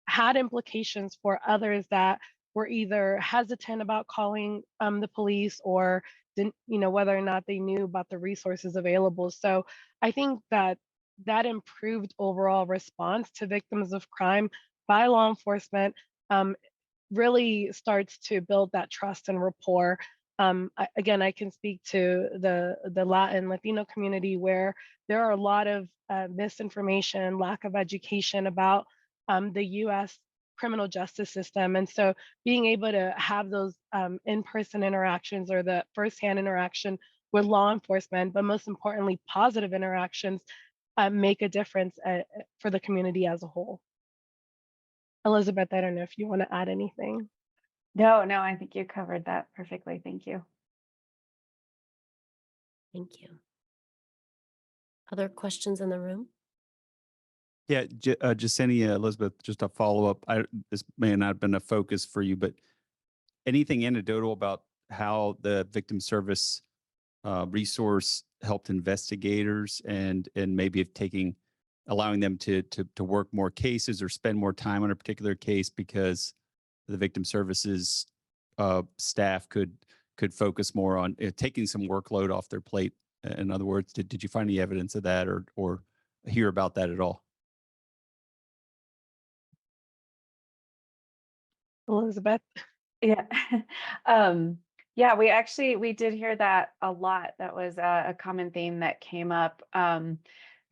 had implications for others that were either hesitant about calling the police or didn't, whether or not they knew about the resources available. So I think that improved overall response to victims of crime by law enforcement really starts to build that trust and rapport. Again, I can speak to the Latin Latino community where there are a lot of misinformation, lack of education about the U.S. criminal justice system. And so being able to have those in-person interactions or the firsthand interaction with law enforcement, but most importantly, positive interactions make a difference for the community as a whole. Elizabeth, I don't know if you want to add anything. No, I think you covered that perfectly. Thank you. Thank you. Other questions in the room? Yeah, Jasenia, Elizabeth, just a follow-up. This may not have been a focus for you, but anything anecdotal about how the victim service resource helped investigators and maybe if allowing them to work more cases or spend more time on a particular case because the victim services staff could focus more on taking some workload off their plate? In other words, did you find any evidence of that or hear about that at all? Elizabeth? Yeah. Yeah, we did hear that a lot. That was a common theme that came up,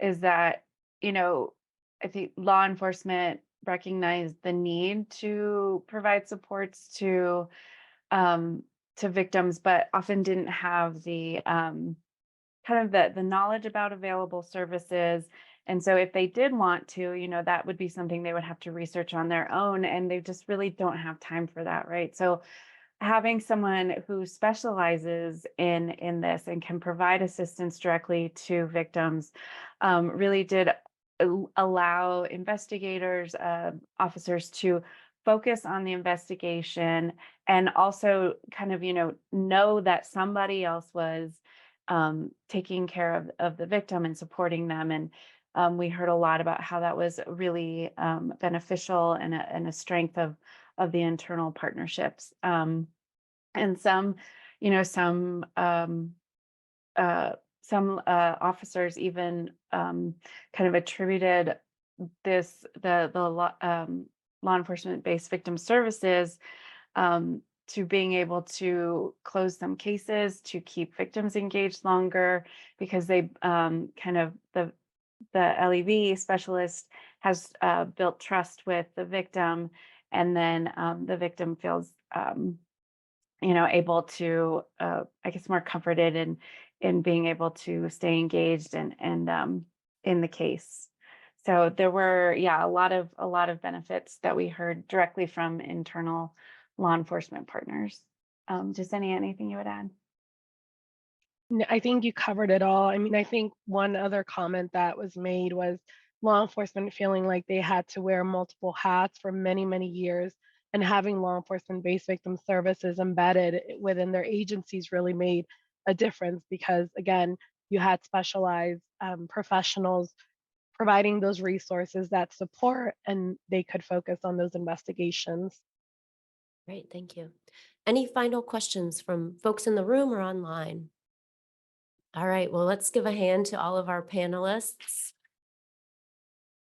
is that, I think law enforcement recognized the need to provide supports to victims, but often didn't have the kind of the knowledge about available services. And so if they did want to, that would be something they would have to research on their own, and they just really don't have time for that, right? So having someone who specializes in this and can provide assistance directly to victims really did allow investigators, officers to focus on the investigation, and also kind of, know that somebody else was taking care of the victim and supporting them. And we heard a lot about how that was really beneficial and a strength of the internal partnerships. And some, some officers even kind of attributed law enforcement-based victim services to being able to close some cases, to keep victims engaged longer, because they the LEV specialist has built trust with the victim, and then the victim feels able to I guess more comforted in being able to stay engaged and in the case. So there were, a lot of benefits that we heard directly from internal law enforcement partners. Jasenia, anything you would add? I think you covered it all. I mean, I think one other comment that was made was law enforcement feeling like they had to wear multiple hats for many, many years, and having law enforcement-based victim services embedded within their agencies really made a difference, because again, you had specialized professionals providing those resources, that support, and they could focus on those investigations. Great, thank you. Any final questions from folks in the room or online? All right, well, let's give a hand to all of our panelists.